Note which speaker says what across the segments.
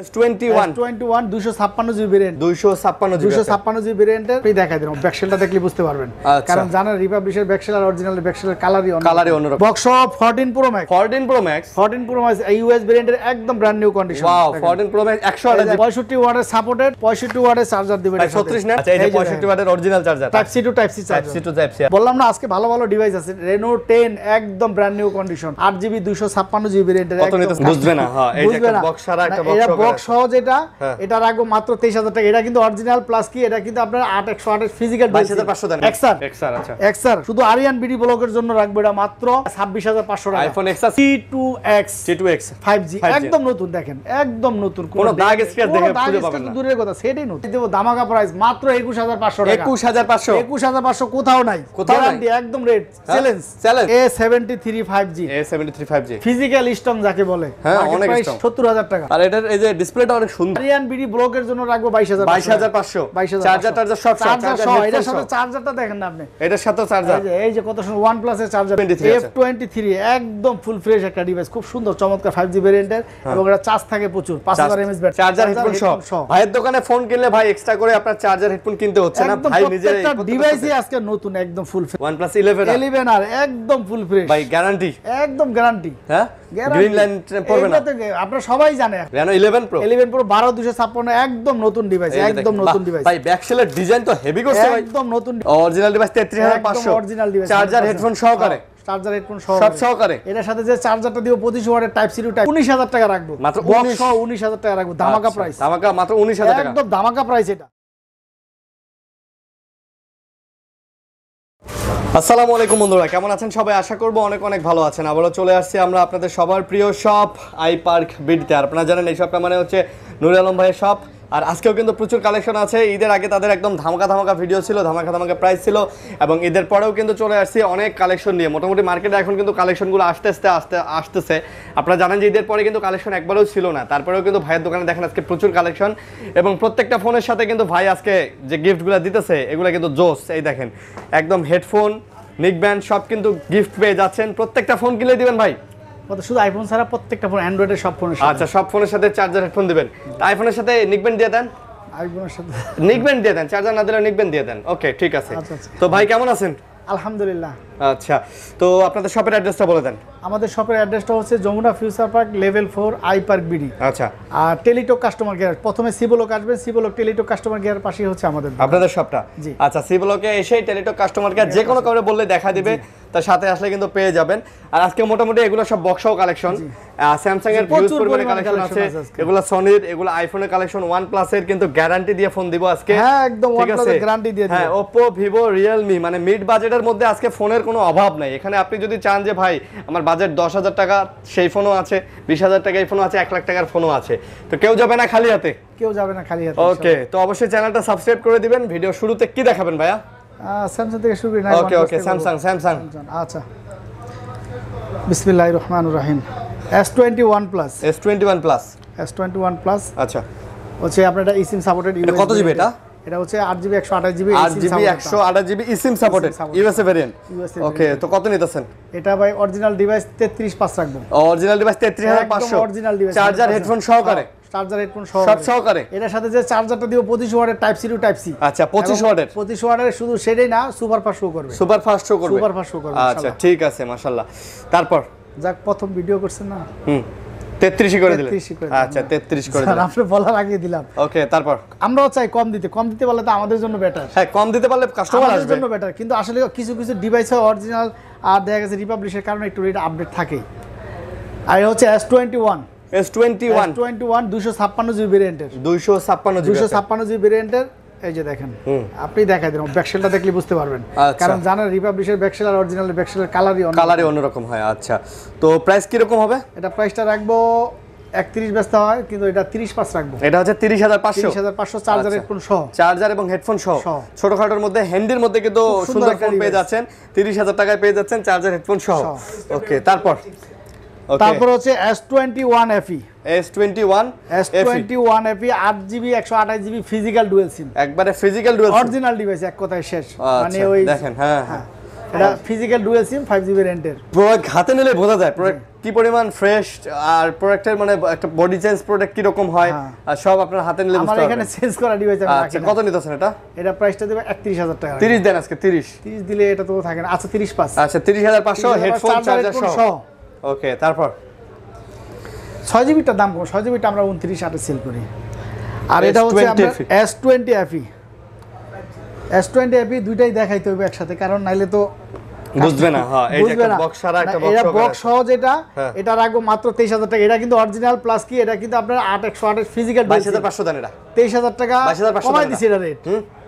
Speaker 1: S21
Speaker 2: 256 GB variant 256 GB ভেরিয়েন্টের আপনি দেখাই দিলাম ব্যাকশেলটা দেখলে বুঝতে পারবেন কারণ জানেন রিপাবলিশের ব্যাকশেল আর অরিজিনাল ব্যাকশেলের কালারই
Speaker 1: অন্যরকম
Speaker 2: box 14 Pro Max 14 Pro Max US ভেরিয়েন্টের একদম brand new condition
Speaker 1: wow 14 Pro Max 128
Speaker 2: ওয়াটের সাপোর্টেড 65 ওয়াটের চার্জার দিবেন
Speaker 1: 36 না আচ্ছা এই যে 65 ওয়াটের original charger
Speaker 2: type C to type C বললাম না আজকে ভালো ভালো ডিভাইস আছে রেনো 10 একদম brand new condition 8GB 256 GB ভেরিয়েন্টের
Speaker 1: একদম বুঝবে না হ্যাঁ এই যে একটা বক্স ছাড়া একটা
Speaker 2: বক্স সহ যেটা এটা রাখবো মাত্র 23000 টাকা এটা কিন্তু অরিজিনাল প্লাস কি এটা কিন্তু আপনার 8128 ফিজিক্যাল
Speaker 1: 22500 দেন
Speaker 2: এক্সআর
Speaker 1: আচ্ছা
Speaker 2: এক্সআর শুধু আরিয়ান বিডি ব্লকের জন্য রাখবো এটা মাত্র 26500 টাকা
Speaker 1: আইফোন এক্সআর T2X
Speaker 2: 5G একদম নতুন দেখেন একদম নতুন
Speaker 1: কোন দাগ স্ক্র্যাচ দেখে খুঁজে পাবেন না
Speaker 2: দূরের কথা সেটাই নতুন দেব দামাকা প্রাইস মাত্র 21500 টাকা
Speaker 1: 21500
Speaker 2: কোথাও নাই গ্যারান্টি একদম rate challenge A73 5G physical strong যাকে বলে
Speaker 1: হ্যাঁ অনেক স্ট্রং
Speaker 2: 70000 টাকা
Speaker 1: আর এটার এই যে ডিসপ্লেটা অনেক সুন্দর
Speaker 2: আরিয়ান বিডি ব্লকের জন্য রাখবো 22500 চার্জার সব এটার সাথে চার্জারটা দেখেন না আপনি
Speaker 1: এটার সাথে চার্জার
Speaker 2: এই যে কত সুন্দর OnePlus এর চার্জার F23 একদম ফুল ফ্রেশ একটা ডিভাইস খুব সুন্দর চমৎকার 5G ভেরিয়েন্টের এবং এটা চার্জ থাকে প্রচুর 5000 mAh ব্যাটারি
Speaker 1: চার্জার হেডফোন সহ ভাইয়ের দোকানে ফোন কিনলে ভাই এক্সট্রা করে আপনার চার্জার হেডফোন কিনতে হচ্ছে না ভাই নিজে
Speaker 2: একটা ডিভাইসই আজকে নতুন একদম ফুল ফ্রেশ
Speaker 1: OnePlus 11
Speaker 2: আর একদম ফুল ফ্রেশ
Speaker 1: ভাই গ্যারান্টি
Speaker 2: একদম গ্যারান্টি
Speaker 1: হ্যাঁ গ্রিন লাইন পড়বে না
Speaker 2: আপনারা সবাই জানেন
Speaker 1: Reno 11 Pro
Speaker 2: 12256 একদম নতুন ডিভাইস একদম নতুন ডিভাইস
Speaker 1: ভাই ব্যাকশেলের ডিজাইন তো হেভি করছে ভাই
Speaker 2: একদম নতুন
Speaker 1: original device 33500
Speaker 2: original device
Speaker 1: charger headphone সহকারে সব সহকারে
Speaker 2: এটার সাথে যে চার্জারটা দিব 25 ওয়াটের টাইপ সি টু টাইপ 19000 টাকা রাখবো
Speaker 1: মাত্র
Speaker 2: 19000 টাকা রাখবো ধামাকা প্রাইস
Speaker 1: ধামাকা মাত্র 19000 টাকা
Speaker 2: একদম ধামাকা প্রাইস এটা
Speaker 1: আসসালামু আলাইকুম বন্ধুরা কেমন আছেন সবাই আশা করব অনেক অনেক ভালো আছেন আবারো চলে আসছি আমরা আপনাদের সবার প্রিয় শপ আই পার্ক বিডিতে আর আপনারা জানেন এই শপটা মানে হচ্ছে নুরুল আলম ভাইয়ের শপ আর আজকেও কিন্তু প্রচুর কালেকশন আছে ঈদের আগে তাদের একদম ধামাকা ভিডিও ছিল ধামাকা প্রাইস ছিল এবং ঈদের পরেও কিন্তু চলে আসছি অনেক কালেকশন নিয়ে মোটামুটি মার্কেটে এখন কিন্তু কালেকশনগুলো আসতেছে আপনারা জানেন যে ঈদের পরে কিন্তু কালেকশন একবারও ছিল না তারপরেও কিন্তু ভাইয়ের দোকানে দেখেন আজকে প্রচুর কালেকশন এবং প্রত্যেকটা ফোনের সাথে কিন্তু ভাই আজকে যে গিফটগুলো দিতেছে এগুলো কিন্তু জোস এই দেখেন একদম হেডফোন নিকব্যান্ড সব কিন্তু গিফট পেয়ে যাচ্ছেন প্রত্যেকটা ফোন কিনে দিবেন ভাই
Speaker 2: শুধু আইফোন ছাড়া প্রত্যেকটা ফোন অ্যান্ড্রয়েডের সব ফোনের সাথে
Speaker 1: আচ্ছা সব ফোনের সাথে চার্জার হেডফোন দিবেন আইফোনের সাথে নিকব্যান্ড দিয়ে দেন
Speaker 2: আইফোনের সাথে
Speaker 1: নিকব্যান্ড দিয়ে দেন চার্জার না দিলে নিকব্যান্ড দিয়ে দেন ওকে ঠিক আছে তো ভাই কেমন আছেন
Speaker 2: আলহামদুলিল্লাহ
Speaker 1: আচ্ছা তো আপনাদের শপের অ্যাড্রেসটা বলে দেন
Speaker 2: আমাদের শপের অ্যাড্রেসটা হচ্ছে Jamuna future park level 4 I park BD
Speaker 1: আচ্ছা
Speaker 2: আর টেলিটক কাস্টমার কেয়ার প্রথমে সিবলক আসবেন সিবলক টেলিটক কাস্টমার কেয়ার পাশেই হচ্ছে
Speaker 1: আপনাদের শপটা আচ্ছা সিবলকে এসেই টেলিটক কাস্টমার কেয়ার যে কোনো কাউরে বললে দেখা দিবে তার সাথে আসলে কিন্তু পেয়ে যাবেন আর আজকে মোটামুটি এগুলো সব বক্সও কালেকশন স্যামসাং এর হিউজ পরিমাণে কালেকশন আছে এগুলো সনির এগুলো আইফোনের কালেকশন OnePlus এর কিন্তু গ্যারান্টি দিয়ে ফোন দিব আজকে
Speaker 2: হ্যাঁ একদম OnePlus এর গ্যারান্টি দিয়ে
Speaker 1: হ্যাঁ Oppo Vivo Realme মানে মিড বাজেটের মধ্যে আজকে ফোনের কোনো অভাব নাই এখানে আপনি যদি চান যে ভাই আমার বাজেট 10000 টাকা সেই ফোনও আছে 20000 টাকা এই ফোনও আছে 1 লাখ টাকার ফোনও আছে তো কেউ যাবে না খালি হাতে ওকে তো অবশ্যই চ্যানেলটা সাবস্ক্রাইব করে দিবেন ভিডিও শুরুতে কি দেখাবেন ভাইয়া
Speaker 2: স্যামসাং থেকে শুরু করি না
Speaker 1: ওকে স্যামসাং
Speaker 2: আচ্ছা বিসমিল্লাহির রহমানির রহিম S21 প্লাস
Speaker 1: আচ্ছা
Speaker 2: হচ্ছে আপনার এটা eSIM সাপোর্টেড
Speaker 1: এটা কত জিবি
Speaker 2: এটা হচ্ছে 8GB 128GB
Speaker 1: 128GB eSIM supported USA variant ওকে তো কত নিতেছেন
Speaker 2: এটা ভাই অরিজিনাল ডিভাইস 33500 রাখবো
Speaker 1: original device 33500
Speaker 2: original device
Speaker 1: charger headphone সহকারে সব সহকারে
Speaker 2: এটার সাথে যে চার্জারটা দিব 25 ওয়াটের type C to type C
Speaker 1: আচ্ছা 25
Speaker 2: ওয়াটের শুধু সেটাই না সুপার ফাস্ট শো করবে
Speaker 1: আচ্ছা ঠিক আছে মাশাআল্লাহ তারপর
Speaker 2: যাক প্রথম ভিডিও করছেন না
Speaker 1: 33 করে দিলেন আচ্ছা 33 করে দিলেন
Speaker 2: আপনি বলার আগে দিলাম
Speaker 1: ওকে তারপর
Speaker 2: আমরাও চাই কম দিতে পারলে তো আমাদের জন্য বেটার
Speaker 1: হ্যাঁ কম দিতে পারলে কাস্টমার আসবে
Speaker 2: আমাদের জন্য বেটার কিন্তু আসলে কিছু ডিভাইসে অরিজিনাল আর দেখা গেছে রিপাবলিশের কারণে একটু রেট আপডেট থাকে আর হচ্ছে S21 256 জিবি ভেরিয়েন্টের 256 জিবি ভেরিয়েন্টের এই যে দেখেন আপনি দেখাই দেন ব্যাকশেলটা দেখলে বুঝতে পারবেন কারণ জানেন রিপাবলিশের ব্যাকশেল আর অরিজিনাল ব্যাকশেলের কালারই অন্যরকম
Speaker 1: হয় আচ্ছা তো প্রাইস কি রকম হবে
Speaker 2: এটা প্রাইসটা রাখবো 31 ব্যস্ত হয় কিন্তু এটা 35 রাখবো
Speaker 1: এটা হচ্ছে 30500
Speaker 2: চার্জার হেডফোন সহ
Speaker 1: চার্জার এবং হেডফোন সহ ছোটখাটোর মধ্যে হ্যান্ডির মধ্যে কিন্তু সুন্দর ফোন পেয়ে যাচ্ছেন 30000 টাকায় পেয়ে যাচ্ছেন চার্জার হেডফোন সহ ওকে তারপর
Speaker 2: হচ্ছে S21 FE
Speaker 1: S21
Speaker 2: FE 8GB 128GB physical dual SIM
Speaker 1: একবারে ফিজিক্যাল ডুয়াল
Speaker 2: অরিজিনাল ডিভাইস এক কথায় শেষ
Speaker 1: মানে ওই দেখেন হ্যাঁ
Speaker 2: এটা ফিজিক্যাল ডুয়াল সিম 5G ভেরিয়েন্টের।
Speaker 1: প্রোডাক্ট হাতে নিলে বোঝা যায় প্রোডাক্ট কি পরিমাণ ফ্রেশ, আর প্রোডাক্টের মানে একটা বডি চেঞ্জ প্রোডাক্ট কি রকম হয় আর সব আপনার হাতে নিলে বুঝতে
Speaker 2: আমার
Speaker 1: পারবেন।
Speaker 2: এখানে চেঞ্জ করা ডিভাইস আমি রাখি
Speaker 1: আচ্ছা,
Speaker 2: না।
Speaker 1: কত নিতেছেন এটা?
Speaker 2: এটা প্রাইসটা দেব 31000 টাকা।
Speaker 1: 30 দেন আজকে 30
Speaker 2: দিলে এটা তো থাকে না। আচ্ছা 35।
Speaker 1: আচ্ছা 30500 হেডফোন চার্জার সহ। ওকে, তারপর
Speaker 2: 6GB টার দাম কম, 6GB টা আমরা 29.8 সেল করি। আর এটা হচ্ছে আপনার S20 FE। S20 FE দুইটাই দেখাইতে হবে একসাথে, কারণ নাইলে তো
Speaker 1: বুঝবে না। হ্যাঁ, এই যে একটা বক্স ছাড়া একটা বক্স।
Speaker 2: এটা বক্স সহ যেটা, এটা রাখবো মাত্র 23000 টাকা। এটা কিন্তু অরিজিনাল প্লাস কি, এটা কিন্তু আপনার 8128 ফিজিক্যাল
Speaker 1: 22500 দেন এটা।
Speaker 2: 23000 টাকা কমাই দিছি এটা রেট।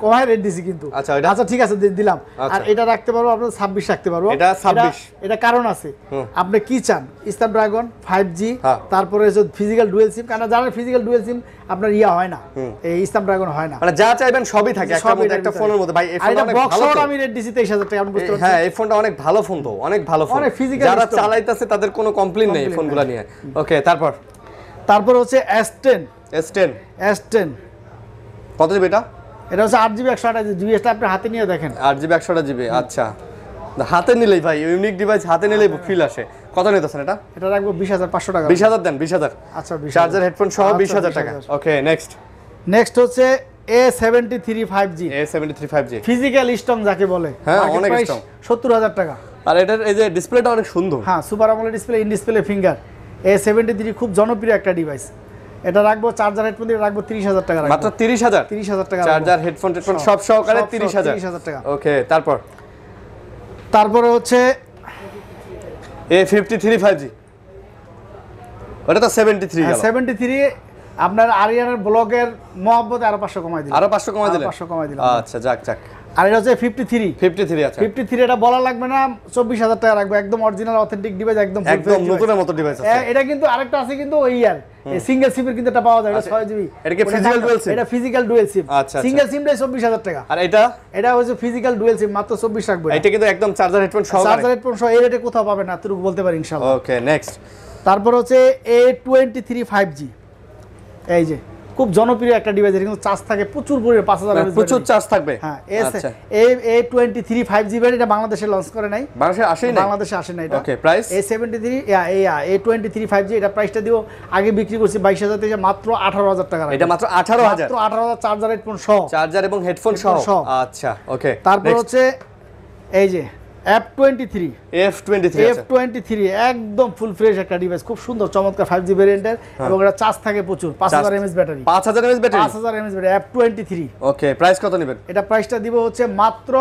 Speaker 2: কমাই রেট দিছি কিন্তু।
Speaker 1: আচ্ছা
Speaker 2: ঠিক আছে দিলাম। আর এটা রাখতে পারবো আপনার 26 রাখতে পারবো।
Speaker 1: এটা 26।
Speaker 2: এটা কারণ আছে। আপনি কি চান? স্ন্যাপড্রাগন 5G, তারপরে হচ্ছে ফিজিক্যাল ডুয়াল সিম। কারণ জানেন ফিজিক্যাল ডুয়াল সিম আপনার হয় না, এই স্ন্যাপড্রাগন হয় না।
Speaker 1: মানে যা চাইবেন সবই থাকে একটা ফোনের মধ্যে। ভাই এই ফোনটা অনেক ভালো।
Speaker 2: আমি রেট দিছি 23000 টাকা, আপনি বুঝতে পারছেন?
Speaker 1: হ্যাঁ, এই ফোনটা অনেক ভালো ফোন তো, অনেক ভালো ফোন। যারা চালাইতেছে তাদের কোনো কমপ্লেইন নেই ফোনগুলো নিয়ে। ওকে, তারপর
Speaker 2: হচ্ছে S10। S10
Speaker 1: কত জিবি এটা?
Speaker 2: এটা হচ্ছে 8GB 128GB। এটা আপনি হাতে নিয়ে দেখেন।
Speaker 1: 8GB 128GB। আচ্ছা, হাতে নিলেই ভাই ইউনিক ডিভাইস হাতে নিলেই ফিল আসে। কত নিতেছেন এটা?
Speaker 2: এটা রাখবো 20500 টাকা।
Speaker 1: 20000 দেন, 20000।
Speaker 2: আচ্ছা,
Speaker 1: চার্জার হেডফোন সহ 20000 টাকা। ওকে,
Speaker 2: নেক্সট হচ্ছে A73 5G।
Speaker 1: A73 5G
Speaker 2: physical strong যাকে বলে।
Speaker 1: হ্যাঁ, অনেক স্ট্রং।
Speaker 2: 70000 টাকা।
Speaker 1: আর এটার এই যে ডিসপ্লেটা অনেক সুন্দর।
Speaker 2: হ্যাঁ, super AMOLED display, in display finger. A73 খুব জনপ্রিয় একটা ডিভাইস। এটা রাখবো চার্জার হেডফোন দিয়ে রাখবো 30000 টাকা।
Speaker 1: মাত্র 30000
Speaker 2: টাকা।
Speaker 1: চার্জার হেডফোন সব সহকারে 30000
Speaker 2: টাকা।
Speaker 1: ওকে,
Speaker 2: তারপরে হচ্ছে
Speaker 1: A53 5G। ওটা তো 73 গেল।
Speaker 2: 73 আপনার আরিয়ানের ব্লগের মহব্বতে আরো 500 কমাই দিলাম।
Speaker 1: আরো 500 কমাই দিলেন?
Speaker 2: 500 কমাই দিলাম।
Speaker 1: আচ্ছা, যাক।
Speaker 2: আর এটা হচ্ছে 53।
Speaker 1: আচ্ছা
Speaker 2: 53 এটা বলা লাগবে না, 24000 টাকা রাখবো। একদম অরিজিনাল অথেন্টিক ডিভাইস, একদম
Speaker 1: নতুনের মতো ডিভাইস আছে।
Speaker 2: এটা কিন্তু আরেকটা আছে কিন্তু ওই ইয়ার সিঙ্গেল সিমের কিন্তু এটা পাওয়া যায়। এটা 6GB।
Speaker 1: এটা কি ফিজিক্যাল ডুয়াল সিম?
Speaker 2: এটা ফিজিক্যাল ডুয়াল সিম। সিঙ্গেল সিমটাই 24000 টাকা।
Speaker 1: আর এটা
Speaker 2: হচ্ছে ফিজিক্যাল ডুয়াল সিম, মাত্র 24 রাখবো।
Speaker 1: এটা কিন্তু একদম চার্জার হেডফোন সহ।
Speaker 2: চার্জার হেডফোন সহ এই রেটে কোথাও পাবেন না, তুই বলতে পারি ইনশাআল্লাহ।
Speaker 1: ওকে, নেক্সট।
Speaker 2: তারপর হচ্ছে A23 5G। এই যে খুব জনপ্রিয় একটা ডিভাইস। এটা কিন্তু চার্জ থাকে প্রচুর পরিমাণে, 5000 mAh
Speaker 1: প্রচুর চার্জ থাকবে।
Speaker 2: হ্যাঁ, A23 5G ভেরিয়েন্ট। এটা বাংলাদেশে লঞ্চ করে নাই, বাংলাদেশে আসে না এটা।
Speaker 1: ওকে, প্রাইস
Speaker 2: A73 A23 5G। এটা প্রাইসটা দিও আগে বিক্রি করছি 22000 থেকে, মাত্র 18000 টাকা।
Speaker 1: এটা মাত্র 18000।
Speaker 2: 18000 চার্জার হেডফোন সহ।
Speaker 1: চার্জার এবং হেডফোন সহ। আচ্ছা, ওকে।
Speaker 2: তারপর হচ্ছে এই যে F23 একদম ফুল ফ্রেশ একটা ডিভাইস, খুব সুন্দর চমৎকার 5G ভেরিয়েন্টের। এবং এটা চার্জ থাকে প্রচুর, 5000 mAh battery.
Speaker 1: 5000 mAh battery.
Speaker 2: F23।
Speaker 1: ওকে, প্রাইস কত নেবেন?
Speaker 2: এটা প্রাইসটা দিব হচ্ছে মাত্র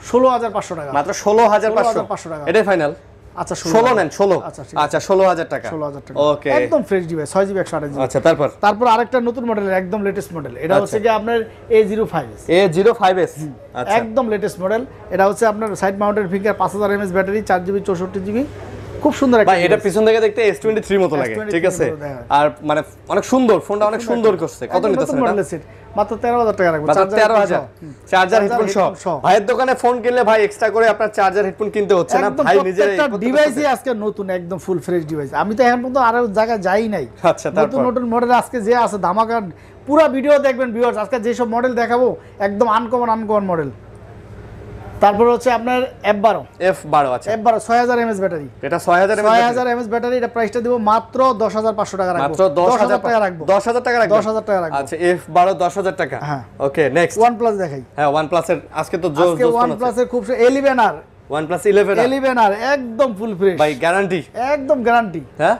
Speaker 2: 16500 টাকা।
Speaker 1: মাত্র 16500
Speaker 2: টাকা।
Speaker 1: এটাই ফাইনাল।
Speaker 2: আচ্ছা
Speaker 1: 16 নেন, 16। আচ্ছা 16000 টাকা।
Speaker 2: 16000 টাকা।
Speaker 1: ওকে,
Speaker 2: একদম ফ্রেশ ডিভাইস, 6GB 128GB।
Speaker 1: আচ্ছা,
Speaker 2: তারপর আরেকটা নতুন মডেলের একদম লেটেস্ট মডেল। এটা হচ্ছে কি আপনার A05s।
Speaker 1: আচ্ছা,
Speaker 2: একদম লেটেস্ট মডেল। এটা হচ্ছে আপনার side mounted finger, 5000 mAh battery, 4GB 64GB। খুব সুন্দর একটা।
Speaker 1: ভাই এটা পিছন থেকে দেখতে S23 মতো লাগে, ঠিক আছে? আর মানে অনেক সুন্দর, ফোনটা অনেক সুন্দর করছে। কত নিতেছেন এটা?
Speaker 2: মাত্র 13000 টাকা রাখবো।
Speaker 1: 13000 চার্জার হেডফোন সহ। ভাইয়ের দোকানে ফোন কিনলে ভাই এক্সট্রা করে আপনার চার্জার হেডফোন কিনতে হচ্ছে না, ভাই নিজের
Speaker 2: একটা ডিভাইসই আজকে নতুন, একদম ফুল ফ্রেশ ডিভাইস। আমি তো এখন পর্যন্ত আরো জায়গায় যাই নাই।
Speaker 1: আচ্ছা,
Speaker 2: নতুন মডেল আজকে যে আছে ধামাকা, পুরো ভিডিও দেখবেন ভিউয়ার্স। আজকে যে সব মডেল দেখাবো একদম আনকমন মডেল। তারপর হচ্ছে আপনার F12।
Speaker 1: আচ্ছা,
Speaker 2: F12 6000 mAh ব্যাটারি।
Speaker 1: এটা 6000
Speaker 2: mAh ব্যাটারি। এটা প্রাইসটা দিব মাত্র 10500 টাকা রাখবো।
Speaker 1: মাত্র 10000 টাকা রাখবো। 10000 টাকা রাখবো।
Speaker 2: 10000 টাকা রাখবো।
Speaker 1: আচ্ছা, F12 10000 টাকা।
Speaker 2: হ্যাঁ,
Speaker 1: ওকে, নেক্সট।
Speaker 2: OnePlus দেখাই।
Speaker 1: হ্যাঁ, OnePlus এর আজকে তো জোস
Speaker 2: OnePlus এর খুব 11R।
Speaker 1: OnePlus 11R
Speaker 2: একদম ফুল ফ্রেশ
Speaker 1: ভাই, গ্যারান্টি।
Speaker 2: একদম গ্যারান্টি।
Speaker 1: হ্যাঁ,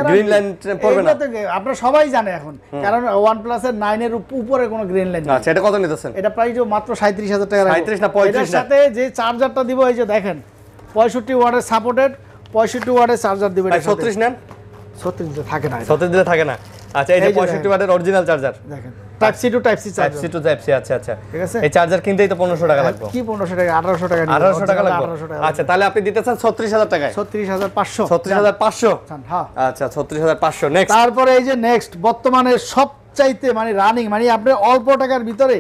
Speaker 1: গ্রিন লাইন পড়বে না।
Speaker 2: আপনারা সবাই জানে এখন, কারণ OnePlus এর 9 এর উপরে কোনো গ্রিন লাইন নেই।
Speaker 1: আচ্ছা, এটা কত নিতেছেন?
Speaker 2: এটা প্রাইস মাত্র 37000 টাকা।
Speaker 1: 37 না 35
Speaker 2: এর সাথে যে চার্জারটা দিব এই যে দেখেন, 65 ওয়াটের সাপোর্টেড 65 ওয়াটের চার্জার দিবেন।
Speaker 1: 36 নেন।
Speaker 2: 36 দিতে থাকে না,
Speaker 1: 36 দিতে থাকে না। আচ্ছা, এই যে 65 ওয়াটের অরিজিনাল চার্জার
Speaker 2: দেখেন, type C to type C charger.
Speaker 1: Type C to type C. আচ্ছা,
Speaker 2: ঠিক আছে।
Speaker 1: এই চার্জার কিনতেই তো 1500 টাকা লাগবে।
Speaker 2: কি 1500 টাকা? 1800 টাকা।
Speaker 1: 1800 টাকা লাগবে। আচ্ছা, তাহলে আপনি দিতেছেন 36000 টাকায়।
Speaker 2: 36500।
Speaker 1: 36500।
Speaker 2: হ্যাঁ,
Speaker 1: আচ্ছা, 36500। নেক্সট।
Speaker 2: তারপরে এই যে নেক্সট বর্তমানে সবচাইতে মানে রানিং, মানে আপনি অল্প টাকার ভিতরে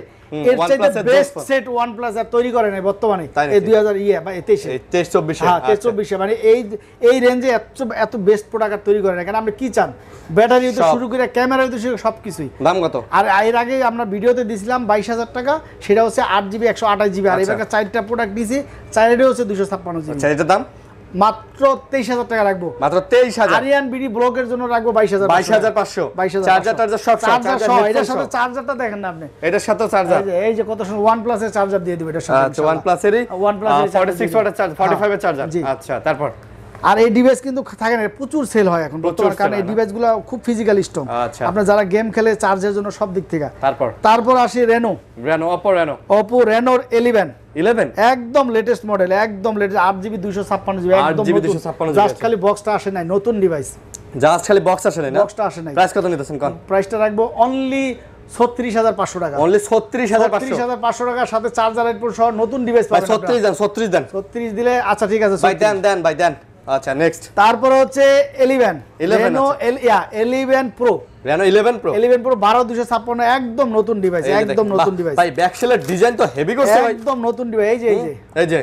Speaker 2: এর চাইতে
Speaker 1: OnePlus-এর
Speaker 2: বেস্ট
Speaker 1: দোষ
Speaker 2: সেট OnePlus আর তৈরি করে নাই বর্তমানে
Speaker 1: তাই নাকি?
Speaker 2: এই 2000 বা 23
Speaker 1: এই 23-24
Speaker 2: হ্যাঁ 23-24 মানে এই রেঞ্জে এত বেস্ট প্রোডাক্ট আর তৈরি করে না। কারণ আপনি কি চান, ব্যাটারি তো
Speaker 1: সব।
Speaker 2: শুরু করে ক্যামেরা তো সবকিছুই।
Speaker 1: দাম কত?
Speaker 2: আর এর আগে আমরা ভিডিওতে দিছিলাম 22,000 টাকা, সেটা হচ্ছে 8GB 128GB। আর
Speaker 1: আচ্ছা।
Speaker 2: এবার 4টা প্রোডাক্ট দিছি, 4টাই হচ্ছে 256GB।
Speaker 1: আচ্ছা এটার দাম
Speaker 2: মাত্র 23,000 টাকা রাখবো।
Speaker 1: মাত্র 23,000।
Speaker 2: আরিয়ান বিডি ব্লকের জন্য রাখবো 22,500।
Speaker 1: 22,500 চার্জার সব সব
Speaker 2: চার্জার সহ, এটার সাথে চার্জারটা দেখেন না আপনি,
Speaker 1: এটার সাথে চার্জার।
Speaker 2: এই যে কত সুন্দর OnePlus এর চার্জার দিয়ে দিবে এটার সাথে।
Speaker 1: আচ্ছা OnePlus এরই
Speaker 2: OnePlus এর
Speaker 1: 46 ওয়াটের চার্জ, 45 এর চার্জার।
Speaker 2: জি।
Speaker 1: আচ্ছা তারপর
Speaker 2: আর এই ডিভাইস কিন্তু থাকে না, প্রচুর সেল হয় এখন
Speaker 1: প্রচুর
Speaker 2: বর্তমানে, কারণ
Speaker 1: sell
Speaker 2: এই
Speaker 1: হয় না?
Speaker 2: ডিভাইসগুলো খুব ফিজিক্যাল স্ট্রং।
Speaker 1: আচ্ছা।
Speaker 2: আপনার যারা গেম খেলে চার্জের জন্য সব দিক থেকে। তারপর আসি Reno,
Speaker 1: Oppo Reno
Speaker 2: Oppo Reno 11
Speaker 1: 11
Speaker 2: একদম লেটেস্ট মডেল, একদম লেটেস্ট 8GB 256GB একদম
Speaker 1: 8GB
Speaker 2: নতুন।
Speaker 1: 256GB
Speaker 2: জাস্ট খালি বক্সটা আসে নাই, নতুন ডিভাইস,
Speaker 1: জাস্ট খালি বক্স আসে না।
Speaker 2: বক্সটা আসে নাই।
Speaker 1: প্রাইস কত নিতেছেন কোন?
Speaker 2: প্রাইসটা রাখবো অনলি 36,500 টাকা।
Speaker 1: অনলি 36,500
Speaker 2: 36,500 টাকার সাথে চার্জার হেডফোন সহ নতুন ডিভাইস
Speaker 1: ভাই
Speaker 2: পাবেন।
Speaker 1: 36 দেন 36 দেন
Speaker 2: 36 দিলে আচ্ছা ঠিক আছে।
Speaker 1: ভাই দেন ভাই দেন। আচ্ছা নেক্সট
Speaker 2: তারপর হচ্ছে 11 Reno 11 Pro
Speaker 1: Reno 11 Pro
Speaker 2: 11 Pro 12,256 একদম নতুন ডিভাইস, একদম নতুন ডিভাইস
Speaker 1: ভাই ব্যাক সেলের ডিজাইন তো হেভি করছে ভাই,
Speaker 2: একদম নতুন ডিভাইস।
Speaker 1: এই যে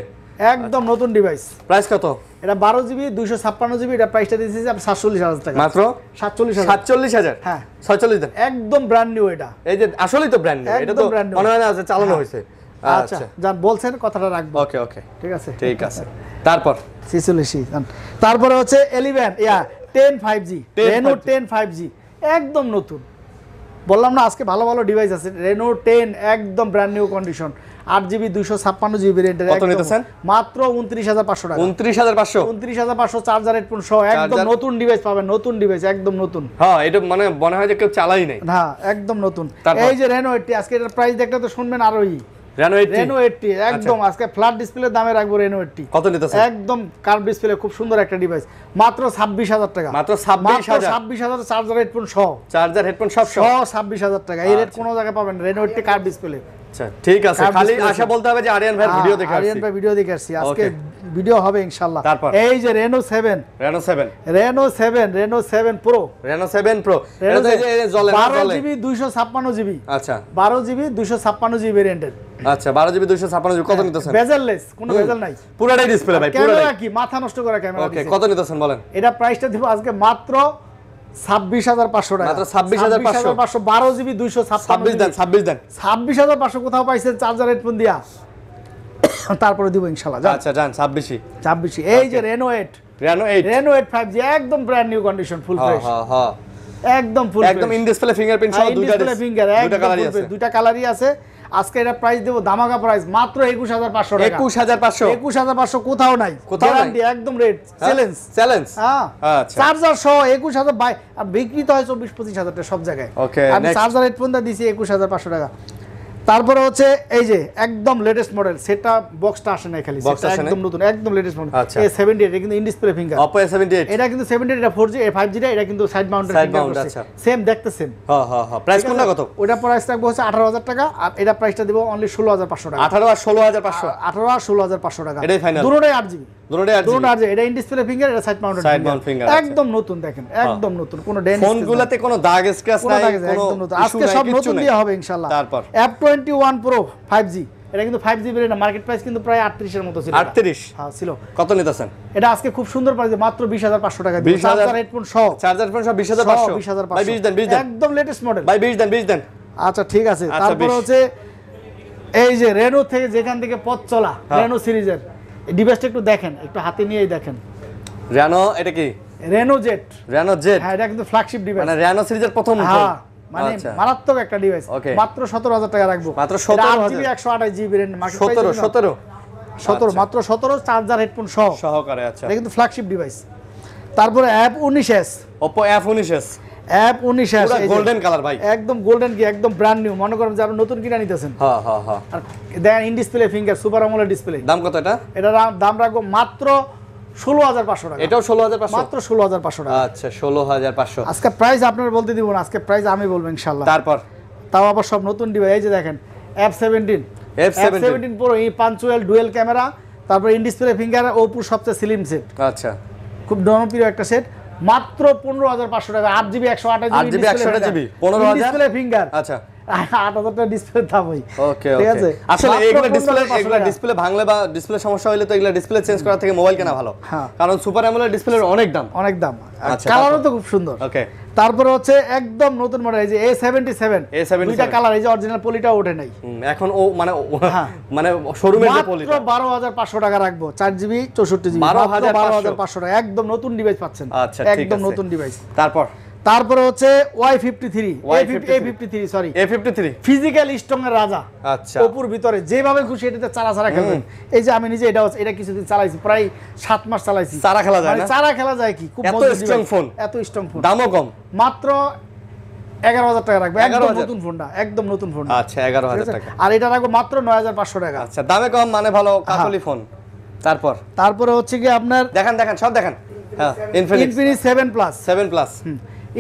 Speaker 2: একদম নতুন ডিভাইস।
Speaker 1: প্রাইস কত?
Speaker 2: এটা 12GB 256GB, এটা প্রাইসটা দিয়েছি 47,000 টাকা
Speaker 1: মাত্র
Speaker 2: 47,000।
Speaker 1: 47,000।
Speaker 2: হ্যাঁ
Speaker 1: 46 দেন।
Speaker 2: একদম ব্র্যান্ড নিউ এটা।
Speaker 1: এই যে আসলেই তো ব্র্যান্ড নিউ, এটা
Speaker 2: একদম
Speaker 1: তো
Speaker 2: brand new।
Speaker 1: মনে হয় না যে চালানো
Speaker 2: হ্যাঁ।
Speaker 1: হয়েছে।
Speaker 2: আচ্ছা যান বলছেন কথাটা রাখবো।
Speaker 1: ওকে
Speaker 2: ঠিক আছে
Speaker 1: ঠিক আছে। তারপর
Speaker 2: 46 তারপরে হচ্ছে 10 5G
Speaker 1: 10
Speaker 2: Reno
Speaker 1: 5G
Speaker 2: 10 5G একদম নতুন। বললাম না আজকে ভালো ভালো ডিভাইস আছে। Reno 10 একদম brand new condition, 8GB 256GB ভেরিয়েন্টের।
Speaker 1: কত নিতেছেন?
Speaker 2: মাত্র 29,500 টাকা।
Speaker 1: 29,500
Speaker 2: 29,500 চার্জার হেডফোন সহ একদম নতুন ডিভাইস পাবেন, নতুন ডিভাইস একদম নতুন।
Speaker 1: হ্যাঁ এটা মানে মনে হয় যে কেউ চালাই নাই।
Speaker 2: হ্যাঁ একদম নতুন।
Speaker 1: তারপর?
Speaker 2: এই যে Reno 80 আজকে এটার প্রাইস দেখলে তো শুনবেন আরোই।
Speaker 1: Reno 80
Speaker 2: Reno 80 একদম আজকে ফ্ল্যাট ডিসপ্লে দামে রাখবো Reno 80।
Speaker 1: কত নিতেছেন?
Speaker 2: একদম কার্ভ ডিসপ্লে, খুব সুন্দর একটা ডিভাইস, মাত্র 26,000 টাকা।
Speaker 1: মাত্র 26,000
Speaker 2: 26,000 চার্জার হেডফোন সহ,
Speaker 1: চার্জার হেডফোন সব সব
Speaker 2: 26,000 টাকা। এই রেট কোনো জায়গায় পাবেন Reno 80 কার্ভ ডিসপ্লে।
Speaker 1: আচ্ছা ঠিক আছে,
Speaker 2: Curved
Speaker 1: খালি
Speaker 2: display
Speaker 1: আশা বলতে হবে যে আরিয়ান ভাইয়ের ভিডিও দেখে
Speaker 2: আরিয়ান
Speaker 1: আসছি।
Speaker 2: ভাই ভিডিও দেখে আসছি, আজকে
Speaker 1: Okay.
Speaker 2: ভিডিও হবে ইনশাআল্লাহ।
Speaker 1: তারপর?
Speaker 2: এই যে Reno 7
Speaker 1: Reno 7
Speaker 2: Reno 7 Pro
Speaker 1: Reno 7 Pro এটা তো এই যে জ্বলে না জ্বলে।
Speaker 2: 12GB 256GB
Speaker 1: আচ্ছা
Speaker 2: 12GB 256GB ভেরিয়েন্টের।
Speaker 1: আচ্ছা 12GB 256GB কত নিতেছেন?
Speaker 2: বেজেললেস, কোনো বেজেল নাই।
Speaker 1: পুরাটাই ডিসপ্লে ভাই,
Speaker 2: ক্যামেরা
Speaker 1: পুরাটাই।
Speaker 2: কি মাথা নষ্ট করা ক্যামেরা
Speaker 1: ওকে
Speaker 2: দিছে।
Speaker 1: কত নিতেছেন বলেন?
Speaker 2: এটা প্রাইসটা দিব আজকে মাত্র 26,500 টাকা।
Speaker 1: মাত্র 26,500
Speaker 2: 12GB 256
Speaker 1: 26 দেন 26 দেন।
Speaker 2: 26,500 কোথাও পাইছেন চার্জার হেডফোন দিয়া? তারপরে দিব ইনশাআল্লাহ।
Speaker 1: আচ্ছা যান 26
Speaker 2: 26 এই যে Reno 8
Speaker 1: Reno 8
Speaker 2: Reno 8 5G একদম ব্র্যান্ড নিউ কন্ডিশন, ফুল
Speaker 1: হ্যাঁ
Speaker 2: ফ্রেশ,
Speaker 1: হ্যাঁ
Speaker 2: একদম ফুল
Speaker 1: একদম ইন ডিসপ্লে ফিঙ্গারপ্রিন্ট সহ দুইটা
Speaker 2: ফিঙ্গার
Speaker 1: দুইটা কালারই আছে।
Speaker 2: দুইটা কালারই আছে। আজকে এটা প্রাইস দেব ধামাকা প্রাইস মাত্র 21,500 টাকা।
Speaker 1: 21,500
Speaker 2: 21,500 কোথাও নাই,
Speaker 1: কোথাও নাই।
Speaker 2: গ্যারান্টি একদম রেট চ্যালেঞ্জ।
Speaker 1: চ্যালেঞ্জ
Speaker 2: হ্যাঁ
Speaker 1: আচ্ছা
Speaker 2: চার্জার সহ 21,000 বাই আর বিক্রি তো হয় 24-25,000 টাকা সব জায়গায়।
Speaker 1: Okay,
Speaker 2: আমি
Speaker 1: next.
Speaker 2: চার্জার হেডফোনটা দিছি 21,500 টাকা। তারপরে হচ্ছে এই যে একদম লেটেস্ট মডেল, সেটা বক্সটা আসে না খালি,
Speaker 1: Box
Speaker 2: সেটা
Speaker 1: আসে নাই?
Speaker 2: একদম নতুন, একদম লেটেস্ট মডেল।
Speaker 1: আচ্ছা।
Speaker 2: A70 এটা কিন্তু in display finger.
Speaker 1: Oppo A78
Speaker 2: এটা কিন্তু 70 এটা 4G, 5G টা এটা কিন্তু side mounted
Speaker 1: Side
Speaker 2: finger
Speaker 1: mount,
Speaker 2: করছে।
Speaker 1: আচ্ছা।
Speaker 2: সেম দেখতে সেম।
Speaker 1: হ্যাঁ হ্যাঁ হ্যাঁ প্রাইস কোনটা কত?
Speaker 2: ওটা প্রাইস রাখবো হচ্ছে 18,000 টাকা, আর এটা প্রাইসটা দেব অনলি 16,500 টাকা।
Speaker 1: 18 আর 16,500
Speaker 2: 18 আর 16,500 টাকা।
Speaker 1: এটাই final?
Speaker 2: দুটোটাই 8GB।
Speaker 1: দুটোটাই আর
Speaker 2: দুটোটা 8GB, এটা ইন ডিসপ্লে ফিঙ্গার, এটা side mounted
Speaker 1: Side mount finger, আচ্ছা।
Speaker 2: একদম নতুন দেখেন, একদম নতুন, কোনো ডেন্ট
Speaker 1: ফোনগুলোতে কোনো দাগ স্ক্র্যাচ নাই, কোনো
Speaker 2: একদম নতুন।
Speaker 1: issue
Speaker 2: আজকে
Speaker 1: নাই,
Speaker 2: সব
Speaker 1: কিচ্ছু
Speaker 2: নতুন
Speaker 1: নাই।
Speaker 2: দিয়ে হবে ইনশাআল্লাহ।
Speaker 1: তারপর?
Speaker 2: F21 Pro 5G এটা কিন্তু 5G ভেরিয়েন্ট, মার্কেট প্রাইস কিন্তু প্রায় 38 এর মতো ছিল।
Speaker 1: 38
Speaker 2: হ্যাঁ ছিল।
Speaker 1: কত নিতেছেন?
Speaker 2: এটা আজকে খুব সুন্দর প্রাইসে মাত্র 20,500 টাকা দিয়ে
Speaker 1: 20,000
Speaker 2: চার্জার হেডফোন সহ,
Speaker 1: চার্জার ফোন সব 20,500
Speaker 2: 20,500
Speaker 1: ভাই 20 দেন 20 দেন
Speaker 2: একদম লেটেস্ট মডেল।
Speaker 1: ভাই 20 দেন 20 দেন।
Speaker 2: আচ্ছা ঠিক আছে।
Speaker 1: আচ্ছা,
Speaker 2: তারপর
Speaker 1: 20
Speaker 2: হচ্ছে এই যে রেনো থেকে যেখান থেকে পথ চলা,
Speaker 1: হ্যাঁ।
Speaker 2: রেনো সিরিজের এই ডিভাইসটা একটু দেখেন, একটু হাতে নিয়েই দেখেন।
Speaker 1: Reno এটা কি?
Speaker 2: Reno jet.
Speaker 1: Reno Z
Speaker 2: হ্যাঁ এটা কিন্তু ফ্ল্যাগশিপ ডিভাইস।
Speaker 1: মানে Reno সিরিজের প্রথম ফোন।
Speaker 2: হ্যাঁ মানে
Speaker 1: আচ্ছা।
Speaker 2: মারাত্মক একটা ডিভাইস।
Speaker 1: Okay.
Speaker 2: মাত্র 17,000 টাকা রাখবো।
Speaker 1: মাত্র 17,000
Speaker 2: 8GB 128GB রেন্ট, মার্কেট
Speaker 1: 17
Speaker 2: মাত্র 17 চার্জার হেডফোন সহ
Speaker 1: সহকারে। আচ্ছা
Speaker 2: এটা কিন্তু ফ্ল্যাগশিপ ডিভাইস। তারপরে F19s
Speaker 1: Oppo F19s
Speaker 2: F19s
Speaker 1: পুরো গোল্ডেন কালার ভাই,
Speaker 2: একদম গোল্ডেন কি একদম ব্র্যান্ড নিউ, মনে করেন যারা নতুন কিনা নিতেছেন।
Speaker 1: হ্যাঁ হ্যাঁ হ্যাঁ
Speaker 2: আর দেখেন in display finger, super AMOLED display.
Speaker 1: দাম কত এটা?
Speaker 2: এটার দাম রাখবো মাত্র 16,500 টাকা।
Speaker 1: এটাও 16,500
Speaker 2: মাত্র 16,500 টাকা।
Speaker 1: আচ্ছা 16,500।
Speaker 2: আজকে প্রাইস আপনারা বলতে দিব না, আজকে প্রাইস আমি বলবো ইনশাআল্লাহ।
Speaker 1: তারপর
Speaker 2: তাও আবার সব নতুন ডিভাইস। এই যে দেখেন F17 Pro এই পাঞ্চুয়াল ডুয়েল ক্যামেরা, তারপর ইন ডিসপ্লে ফিঙ্গার, ওপো সবচেয়ে স্লিম সেট,
Speaker 1: আচ্ছা
Speaker 2: খুব জনপ্রিয় একটা সেট, মাত্র 15,500 টাকা। 8GB 128GB
Speaker 1: 8GB 128GB 15,000
Speaker 2: display finger.
Speaker 1: আচ্ছা
Speaker 2: 8,000 টাকা ডিসপ্লে দাম ভাই।
Speaker 1: ওকে
Speaker 2: ঠিক আছে,
Speaker 1: আসলে
Speaker 2: মাত্র
Speaker 1: এগুলা
Speaker 2: 15,500
Speaker 1: এগুলা
Speaker 2: টাকা।
Speaker 1: ডিসপ্লে ভাঙলে বা ডিসপ্লে সমস্যা হলে তো এগুলা ডিসপ্লে চেঞ্জ করা থেকে মোবাইল কেনা ভালো,
Speaker 2: হ্যাঁ।
Speaker 1: কারণ সুপার অ্যামোলেড ডিসপ্লের অনেক দাম।
Speaker 2: অনেক দাম,
Speaker 1: আচ্ছা,
Speaker 2: কালারও
Speaker 1: তারপর?
Speaker 2: তো খুব সুন্দর।
Speaker 1: ওকে
Speaker 2: তারপরে হচ্ছে একদম নতুন মডেল, এই যে A77
Speaker 1: A77
Speaker 2: দুইটা কালার, এই যে অরিজিনাল পলিটা ওঠে নাই,
Speaker 1: এখন ও মানে
Speaker 2: হ্যাঁ।
Speaker 1: মানে শোরুমের যে
Speaker 2: মাত্র
Speaker 1: পলি
Speaker 2: 12,500 টাকা রাখবো, 4GB 64GB, 12,500 টাকা, একদম নতুন ডিভাইস পাচ্ছেন।
Speaker 1: আচ্ছা, ঠিক
Speaker 2: একদম
Speaker 1: আছে।
Speaker 2: নতুন ডিভাইস।
Speaker 1: তারপরে
Speaker 2: হচ্ছে Y53 A53 sorry,
Speaker 1: A53
Speaker 2: physical strong এর রাজা।
Speaker 1: আচ্ছা
Speaker 2: অপুর ভিতরে যেভাবে খুশি এটাতে চারা খেলবেন। এই যে আমি নিজে এটা কিছুদিন চালাইছি, প্রায় 7 মাস চালাইছি।
Speaker 1: চারা খেলা যায় না?
Speaker 2: চারা খেলা যায় কি, খুব
Speaker 1: এত
Speaker 2: মজবুত
Speaker 1: স্ট্রং
Speaker 2: device,
Speaker 1: ফোন,
Speaker 2: এত স্ট্রং ফোন,
Speaker 1: দামও কম,
Speaker 2: মাত্র 11,000 টাকা রাখবে, একদম
Speaker 1: 11,000
Speaker 2: নতুন ফোনটা, একদম নতুন ফোন।
Speaker 1: আচ্ছা 11,000 টাকা।
Speaker 2: আর এটা রাখবো মাত্র 9,500 টাকা।
Speaker 1: আচ্ছা দামে কম মানে ভালো কাকলি ফোন।
Speaker 2: তারপরে হচ্ছে কি আপনার
Speaker 1: দেখান সব দেখান। হ্যাঁ Infinix
Speaker 2: Infinix 7 Plus,
Speaker 1: 7 plus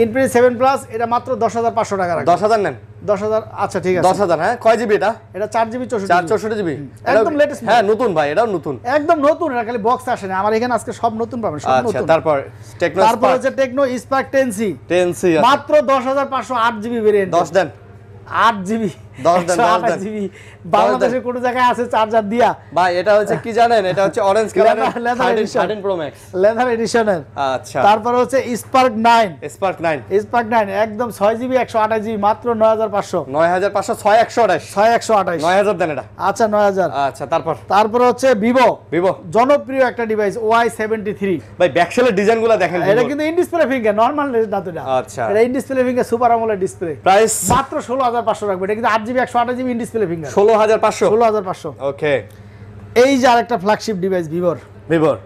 Speaker 2: Infinix 7 Plus, এটা মাত্র 10,500 টাকা রাখবে।
Speaker 1: 10,000 নেন,
Speaker 2: 10,000, আচ্ছা ঠিক আছে।
Speaker 1: 10,000 হ্যাঁ। কয় জিবি এটা?
Speaker 2: এটা 4GB
Speaker 1: 464 জিবি,
Speaker 2: একদম latest
Speaker 1: হ্যাঁ নতুন ভাই, এটাও নতুন
Speaker 2: একদম নতুন, এটা খালি বক্স আসে না, আমার এখানে আজকে সব নতুন পাবেন, সব
Speaker 1: আচ্ছা
Speaker 2: নতুন।
Speaker 1: তারপর টেকনো
Speaker 2: তারপর হচ্ছে টেকনো স্পার্ক 10C,
Speaker 1: 10C
Speaker 2: মাত্র 10,500, 8GB ভেরিয়েন্ট।
Speaker 1: 10 দেন,
Speaker 2: 8GB
Speaker 1: 10 দেন, 10 দেন।
Speaker 2: 128GB, বাংলাদেশের কোন জায়গায় আছে চার্জার দিয়া?
Speaker 1: ভাই এটা হচ্ছে কি জানেন, এটা হচ্ছে অরেঞ্জ কালারের
Speaker 2: Leather edition।
Speaker 1: 13 Pro Max.
Speaker 2: Leather এডিশনের।
Speaker 1: আচ্ছা
Speaker 2: তারপর হচ্ছে স্পার্ক 9,
Speaker 1: স্পার্ক 9
Speaker 2: স্পার্ক 9 একদম 6GB 128GB, মাত্র 9,500,
Speaker 1: 9500 6128
Speaker 2: 6128।
Speaker 1: 9000 দেন এটা।
Speaker 2: আচ্ছা 9,000।
Speaker 1: আচ্ছা তারপর
Speaker 2: হচ্ছে ভিভো
Speaker 1: ভিভো
Speaker 2: জনপ্রিয় একটা ডিভাইস Y73,
Speaker 1: ভাই ব্যাকসেলের ডিজাইনগুলো দেখেন।
Speaker 2: এটা কিন্তু ইন ডিসপ্লে ফিঙ্গার, নরমাল না তো এটা।
Speaker 1: আচ্ছা।
Speaker 2: এটা in display finger super AMOLED display,
Speaker 1: price
Speaker 2: মাত্র 16,500 রাখবে। এটা কিন্তু 8GB 128GB in display finger,
Speaker 1: 16500।
Speaker 2: 16,500।
Speaker 1: ওকে
Speaker 2: এই যে আরেকটা ফ্ল্যাগশিপ ডিভাইস ভিভোর
Speaker 1: ভিভোর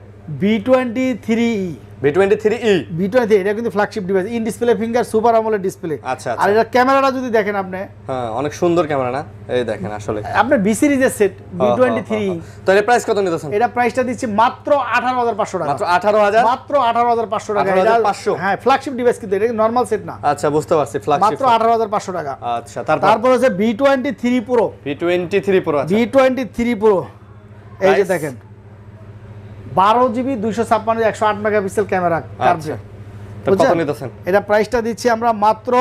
Speaker 2: V23e,
Speaker 1: V23e
Speaker 2: V23, এটা কিন্তু flagship device, in display finger super AMOLED display.
Speaker 1: আচ্ছা,
Speaker 2: আর এটা ক্যামেরাটা যদি দেখেন আপনি,
Speaker 1: হ্যাঁ অনেক সুন্দর ক্যামেরা না, এই দেখেন আসলে
Speaker 2: আপনার বি সিরিজের সেট V23,
Speaker 1: তো এর প্রাইস কত নিতেছেন?
Speaker 2: এটা প্রাইসটা দিচ্ছি মাত্র 18,500 টাকা,
Speaker 1: মাত্র 18000,
Speaker 2: মাত্র 18,500 টাকা।
Speaker 1: 18,500
Speaker 2: হ্যাঁ ফ্ল্যাগশিপ ডিভাইস, কিন্তু এটা নরমাল সেট না।
Speaker 1: আচ্ছা বুঝতে পারছি, ফ্ল্যাগশিপ
Speaker 2: মাত্র 18,500 টাকা।
Speaker 1: আচ্ছা
Speaker 2: তারপর হচ্ছে V23 Pro,
Speaker 1: V23 প্রো। আচ্ছা
Speaker 2: V23 Pro, এই যে
Speaker 1: Price?
Speaker 2: দেখেন 12GB 256 108 মেগাপিক্সেল ক্যামেরা
Speaker 1: আচ্ছা তো কত নিতেছেন?
Speaker 2: এটা প্রাইসটা দিচ্ছি আমরা মাত্র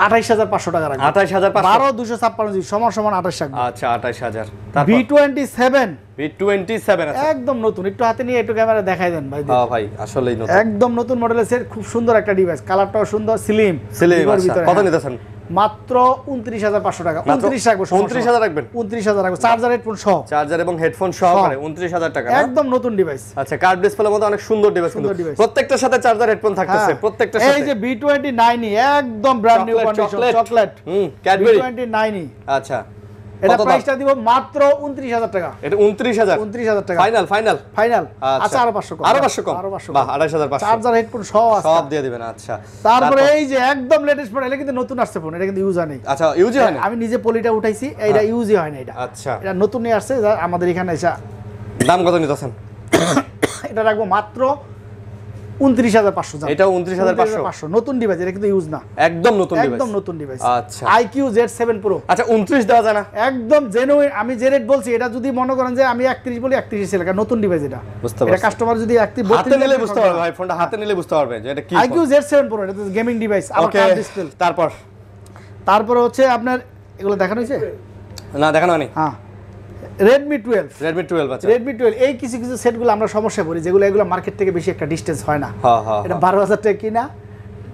Speaker 2: 28,500 টাকা রাখবো।
Speaker 1: 28,500
Speaker 2: 12 256 সমান 28 রাখবো।
Speaker 1: আচ্ছা 28000। তারপর
Speaker 2: V27
Speaker 1: V27 আছে
Speaker 2: একদম নতুন, একটু হাতে নিয়ে একটু ক্যামেরা দেখাই দেন ভাই।
Speaker 1: হ্যাঁ ভাই আসলেই নতুন,
Speaker 2: একদম নতুন মডেলের সেট, খুব সুন্দর একটা ডিভাইস, কালারটাও সুন্দর, স্লিম।
Speaker 1: আচ্ছা কত নিতেছেন?
Speaker 2: মাত্র 29,500 টাকা।
Speaker 1: মাত্র
Speaker 2: 29 রাখবো,
Speaker 1: 29,000 রাখবেন?
Speaker 2: 29,000 রাখবো, চার্জার হেডফোন সহ,
Speaker 1: চার্জার এবং হেডফোন সহকারে 29,000 টাকা না?
Speaker 2: একদম নতুন ডিভাইস।
Speaker 1: আচ্ছা কার্ড ডিসপ্লের মধ্যে অনেক সুন্দর ডিভাইস, কিন্তু
Speaker 2: সুন্দর device।
Speaker 1: প্রত্যেকটার সাথে চার্জার হেডফোন থাকতেছে, প্রত্যেকটার সাথে।
Speaker 2: এই যে V29 একদম brand new condition chocolate,
Speaker 1: Cadbury
Speaker 2: V29।
Speaker 1: আচ্ছা
Speaker 2: এটা
Speaker 1: কত দাম?
Speaker 2: প্রাইসটা দিব মাত্র 29,000 টাকা।
Speaker 1: এটা 29,000
Speaker 2: 29,000 টাকা
Speaker 1: ফাইনাল
Speaker 2: ফাইনাল। আচ্ছা আরো 500 কম,
Speaker 1: আরো 500 কম,
Speaker 2: আরো 500
Speaker 1: বাহ 28500
Speaker 2: চার্জার হেডফোন সহ আছে।
Speaker 1: সব দিয়ে দিবেন। আচ্ছা
Speaker 2: তারপরে এই যে একদম লেটেস্ট মডেল, এটা কিন্তু নতুন আসছে ফোন, এটা কিন্তু ইউজ হয় নাই।
Speaker 1: আচ্ছা ইউজি হয় না?
Speaker 2: আমি নিজে পলিটা উঠাইছি, এটা ইউজই হয় না। এটা
Speaker 1: আচ্ছা
Speaker 2: এটা নতুন নিয়ে আসছে, যা আমাদের এখানে এসে।
Speaker 1: দাম কত নিতেছেন?
Speaker 2: এটা রাখবো মাত্র 29,500।
Speaker 1: এটা 29,500
Speaker 2: নতুন ডিভাইস, এটা কিন্তু ইউজ না,
Speaker 1: একদম নতুন ডিভাইস,
Speaker 2: একদম নতুন ডিভাইস।
Speaker 1: আচ্ছা
Speaker 2: IQ Z7 Pro
Speaker 1: আচ্ছা 29 দেওয়া যায় না?
Speaker 2: একদম জেনুইন, আমি যে রেট বলছি, এটা যদি মনে করেন যে আমি 31 বলি 31 সেল, কারণ নতুন ডিভাইস এটা।
Speaker 1: বুঝতে
Speaker 2: এটা
Speaker 1: পারছি,
Speaker 2: কাস্টমার যদি 31
Speaker 1: হাতে নিলে বুঝতে পারবে ভাই, ফোনটা হাতে নিলে বুঝতে পারবে যে এটা কি
Speaker 2: IQ Z7 Pro, এটা তো গেমিং ডিভাইস, আবার
Speaker 1: ওকে
Speaker 2: কার্ভ ডিসপ্লে। তারপরে হচ্ছে আপনার এগুলো দেখানো হয়েছে
Speaker 1: না? দেখানো হয়নি।
Speaker 2: হ্যাঁ Redmi 12,
Speaker 1: Redmi 12 আছে,
Speaker 2: Redmi 12 এই কিছু সেটগুলো আমরা সমস্যা পড়ি, যেগুলো এগুলো মার্কেট থেকে বেশি একটা ডিসটেন্স হয় না।
Speaker 1: হ্যাঁ হ্যাঁ
Speaker 2: এটা 12,000 টাকা কিনা,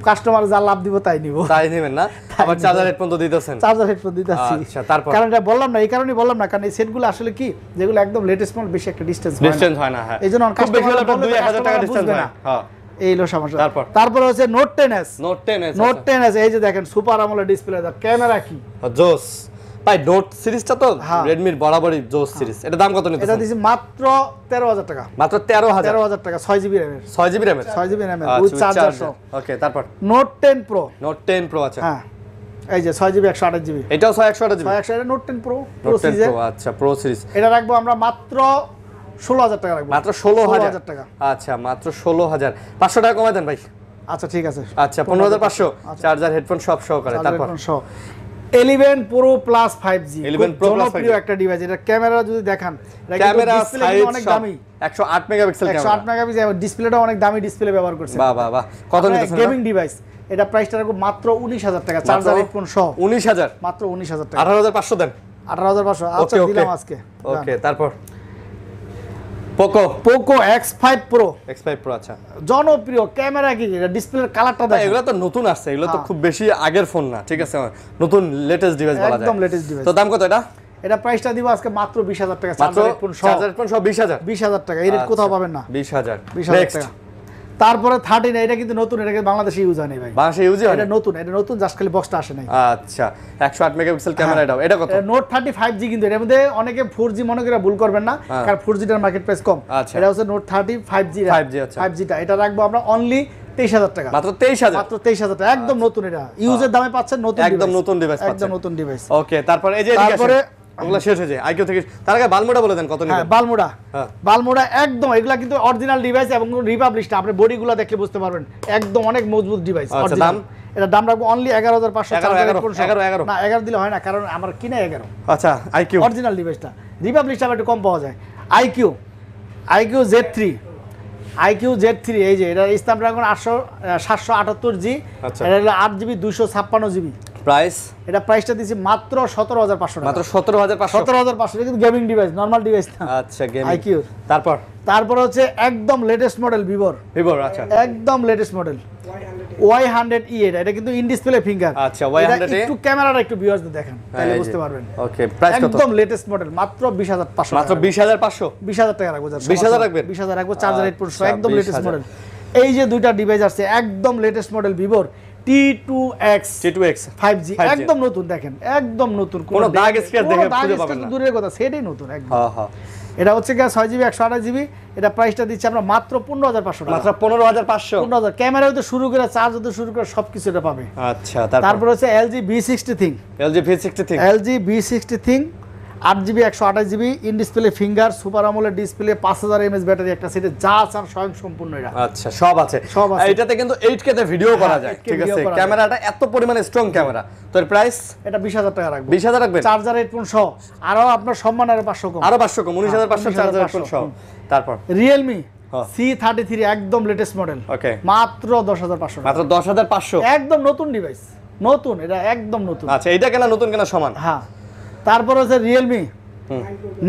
Speaker 2: কাস্টমার যা লাভ দিব তাই নিব,
Speaker 1: তাই নেবেন না? আবার চার্জার হেডফোন তো দিতেছেন।
Speaker 2: চার্জার হেডফোন দিতেছি।
Speaker 1: আচ্ছা তারপর
Speaker 2: কারণ এটা বললাম না, এই কারণেই বললাম না, কারণ এই সেটগুলো আসলে কি, যেগুলো একদম লেটেস্ট মডেল, বেশি একটা ডিসটেন্স হয় না।
Speaker 1: ডিসটেন্স হয় না, হ্যাঁ
Speaker 2: এইজন্য
Speaker 1: খুব বেশি হলে আপনার
Speaker 2: customer
Speaker 1: 2-1000 টাকা ডিসটেন্স
Speaker 2: বুঝবে
Speaker 1: হয়
Speaker 2: না।
Speaker 1: হ্যাঁ
Speaker 2: এই হলো সমস্যা।
Speaker 1: তারপর
Speaker 2: হচ্ছে Note 10s,
Speaker 1: Note 10
Speaker 2: Note 10s, এই যে দেখেন সুপার আমোলেড ডিসপ্লে, দা ক্যামেরা কি
Speaker 1: জোস ভাই। নোট সিরিজটা তো
Speaker 2: হ্যাঁ।
Speaker 1: রেডমির বরাবরই জোস সিরিজ। এটা দাম কত
Speaker 2: এটা
Speaker 1: নিতেছেন?
Speaker 2: দিছি মাত্র 13,000 টাকা।
Speaker 1: মাত্র 13,000
Speaker 2: 13,000 টাকা, 6GB RAM এর,
Speaker 1: 6GB RAM এর,
Speaker 2: 6GB RAM এর
Speaker 1: আচ্ছা,
Speaker 2: উইথ চার্জার
Speaker 1: charger।
Speaker 2: সহ।
Speaker 1: ওকে তারপর
Speaker 2: Note 10 Pro,
Speaker 1: Note 10 Pro আছে,
Speaker 2: হ্যাঁ এই যে 6GB 128GB,
Speaker 1: এটাও 628GB।
Speaker 2: 128 এটা Note 10 Pro
Speaker 1: Note 10
Speaker 2: সিরিজের।
Speaker 1: Pro আচ্ছা প্রো সিরিজ।
Speaker 2: এটা রাখবো আমরা মাত্র 16,000 টাকা রাখবো,
Speaker 1: মাত্র 16,000
Speaker 2: 16,000 টাকা।
Speaker 1: আচ্ছা মাত্র 16,000, 500 টাকা কমাই দেন ভাই।
Speaker 2: আচ্ছা ঠিক আছে,
Speaker 1: আচ্ছা 15,500, চার্জার হেডফোন সব সহকারে।
Speaker 2: চার্জার
Speaker 1: তারপর
Speaker 2: হেডফোন সহ 11 Pro Plus 5G,
Speaker 1: 11 Pro Plus 5G
Speaker 2: জনপ্রিয় একটা ডিভাইস। এটা ক্যামেরা যদি দেখান,
Speaker 1: ক্যামেরা
Speaker 2: ডিসপ্লে
Speaker 1: সাইজ
Speaker 2: অনেক
Speaker 1: সব
Speaker 2: দামি,
Speaker 1: 108 মেগাপিক্সেল ক্যামেরা।
Speaker 2: 108 মেগাপিক্সেল, ডিসপ্লেটা অনেক দামি ডিসপ্লে ব্যবহার করছে।
Speaker 1: বাহ বাহ বাহ, কত নিতেছেন?
Speaker 2: গেমিং ডিভাইস, এটা প্রাইসটা রাখবো মাত্র 19,000 টাকা, চার্জার হেডফোন সহ
Speaker 1: 19,000,
Speaker 2: মাত্র 19,000 টাকা।
Speaker 1: 18,500 দেন।
Speaker 2: 18,500 আচ্ছা দিলাম আজকে।
Speaker 1: ওকে, তারপর Poco
Speaker 2: X5 Pro।
Speaker 1: X5 Pro, আচ্ছা
Speaker 2: জনপ্রিয় ক্যামেরা কি, এটা ডিসপ্লের কালারটা দেখেন।
Speaker 1: এগুলো তো নতুন আসছে, এগুলো তো খুব বেশি আগের ফোন না, ঠিক আছে, নতুন লেটেস্ট ডিভাইস বলা যায়,
Speaker 2: একদম লেটেস্ট ডিভাইস।
Speaker 1: তো দাম কত এটা?
Speaker 2: এটা প্রাইসটা দিব আজকে মাত্র 20,000 টাকা,
Speaker 1: মাত্র
Speaker 2: চার্জার হেডফোন সহ।
Speaker 1: চার্জার হেডফোন সহ 20,000,
Speaker 2: 20,000 টাকা, এই রেট কোথাও পাবেন না।
Speaker 1: 20,000
Speaker 2: নেক্সট টাকা। তারপরে 13, এটা কিন্তু নতুন, এটা কিন্তু বাংলাদেশে ইউজ হয় নাই ভাই,
Speaker 1: বাংলাদেশে ইউজ হয়
Speaker 2: এটা নতুন জাস্ট খালি বক্সটা আসে নাই।
Speaker 1: আচ্ছা 108 মেগাপিক্সেল ক্যামেরা, এটা কত?
Speaker 2: নোট 30 5G, কিন্তু এর মধ্যে অনেকে 4G মনে করে ভুল করবেন না, কারণ 4G টার মার্কেট প্রাইস কম। এটা হচ্ছে নোট 30 5G, 5G টা এটা রাখবো আমরা অনলি 23,000 টাকা,
Speaker 1: মাত্র 23,000,
Speaker 2: মাত্র 23,000 টাকা, একদম নতুন। এটা ইউজের দামে পাচ্ছেন, নতুন
Speaker 1: একদম নতুন ডিভাইস পাচ্ছেন,
Speaker 2: একদম নতুন ডিভাইস।
Speaker 1: ওকে, তারপর এই যে
Speaker 2: তারপরে
Speaker 1: ওগুলা শেষ হয়েছে আইকিউ থেকে। তার আগে বালমোডা বলে দেন কত নিবেন?
Speaker 2: হ্যাঁ বালমোডা একদম, এগুলা কিন্তু অরিজিনাল ডিভাইস এবং রিপাবলিশটা, আপনি বডিগুলো দেখলে বুঝতে পারবেন, একদম অনেক মজবুত ডিভাইস।
Speaker 1: আচ্ছা, দাম?
Speaker 2: এটা দাম রাখবো অনলি 11,500।
Speaker 1: 11
Speaker 2: না 11 দিলে হয় না, কারণ আমার কিনা 11।
Speaker 1: আচ্ছা আইকিউ
Speaker 2: অরিজিনাল ডিভাইসটা, রিপাবলিশটা একটু কম পাওয়া যায়। আইকিউ Z3, এই যে এটা ইসলাম ড্রাগন 778G, এটা হলো 8GB 256GB।
Speaker 1: প্রাইস?
Speaker 2: এটা প্রাইসটা দিছি মাত্র 17,500 টাকা,
Speaker 1: মাত্র 17,500।
Speaker 2: 17,500, এটা কিন্তু গেমিং ডিভাইস, নরমাল ডিভাইস না।
Speaker 1: আচ্ছা গেমিং।
Speaker 2: আইকিউ। তারপর হচ্ছে একদম লেটেস্ট মডেল ভিভোর,
Speaker 1: আচ্ছা
Speaker 2: একদম লেটেস্ট মডেল Y100E, এটা কিন্তু ইন ডিসপ্লে ফিঙ্গার।
Speaker 1: আচ্ছা Y100,
Speaker 2: একটু ক্যামেরাটা একটু ভিউয়ার্স দেখেন তাহলে বুঝতে পারবেন।
Speaker 1: ওকে, প্রাইস কত?
Speaker 2: একদম লেটেস্ট মডেল, মাত্র 20,500,
Speaker 1: মাত্র 20,500।
Speaker 2: 20,000 টাকা রাখবো।
Speaker 1: 20,000 রাখবেন?
Speaker 2: 20,000 রাখবো, চার্জার হেডফোন সহ, একদম
Speaker 1: 20,000
Speaker 2: লেটেস্ট মডেল। এই যে দুইটা ডিভাইস আসছে, একদম লেটেস্ট মডেল ভিভোর T2X 5G, একদম নতুন, দেখেন একদম নতুন,
Speaker 1: কোনো দাগ স্ক্র্যাচ দেখে খুঁজে পাবেন না,
Speaker 2: দূরের কথা, সেটাই নতুন একদম।
Speaker 1: হ্যাঁ
Speaker 2: এটা হচ্ছে 6GB 128GB, এটা প্রাইসটা দিচ্ছি আমরা মাত্র 15,500 টাকা,
Speaker 1: মাত্র 15,500।
Speaker 2: 15,000, ক্যামেরা হতে শুরু করে চার্জ হতে শুরু করে সবকিছু এটা পাবে।
Speaker 1: আচ্ছা,
Speaker 2: তারপর হচ্ছে LG V60 Thing, LG V60 Thing 8GB 128GB, in display finger, super AMOLED display, 5000 mAh battery, একটা সেটে যা চান স্বয়ং সম্পূর্ণ। এটা
Speaker 1: আচ্ছা সব আছে। এটাতে কিন্তু 8K তে ভিডিও করা যায়, ঠিক আছে, ক্যামেরাটা এত পরিমাণে স্ট্রং ক্যামেরা। তো এর প্রাইস? এটা
Speaker 2: 20,000 টাকা রাখবো।
Speaker 1: 20,000 রাখবেন,
Speaker 2: চার্জার হেডফোন সহ, আরো আপনার সম্মান আরো 500 কম,
Speaker 1: 19,500 চার্জার হেডফোন সহ। তারপর
Speaker 2: Realme C33, একদম লেটেস্ট মডেল,
Speaker 1: ওকে,
Speaker 2: মাত্র 10,500,
Speaker 1: মাত্র 10,500,
Speaker 2: একদম নতুন ডিভাইস, নতুন, এটা একদম নতুন।
Speaker 1: আচ্ছা, এটা কেনা নতুন কেনা সমান।
Speaker 2: হ্যাঁ, তারপর হচ্ছে Realme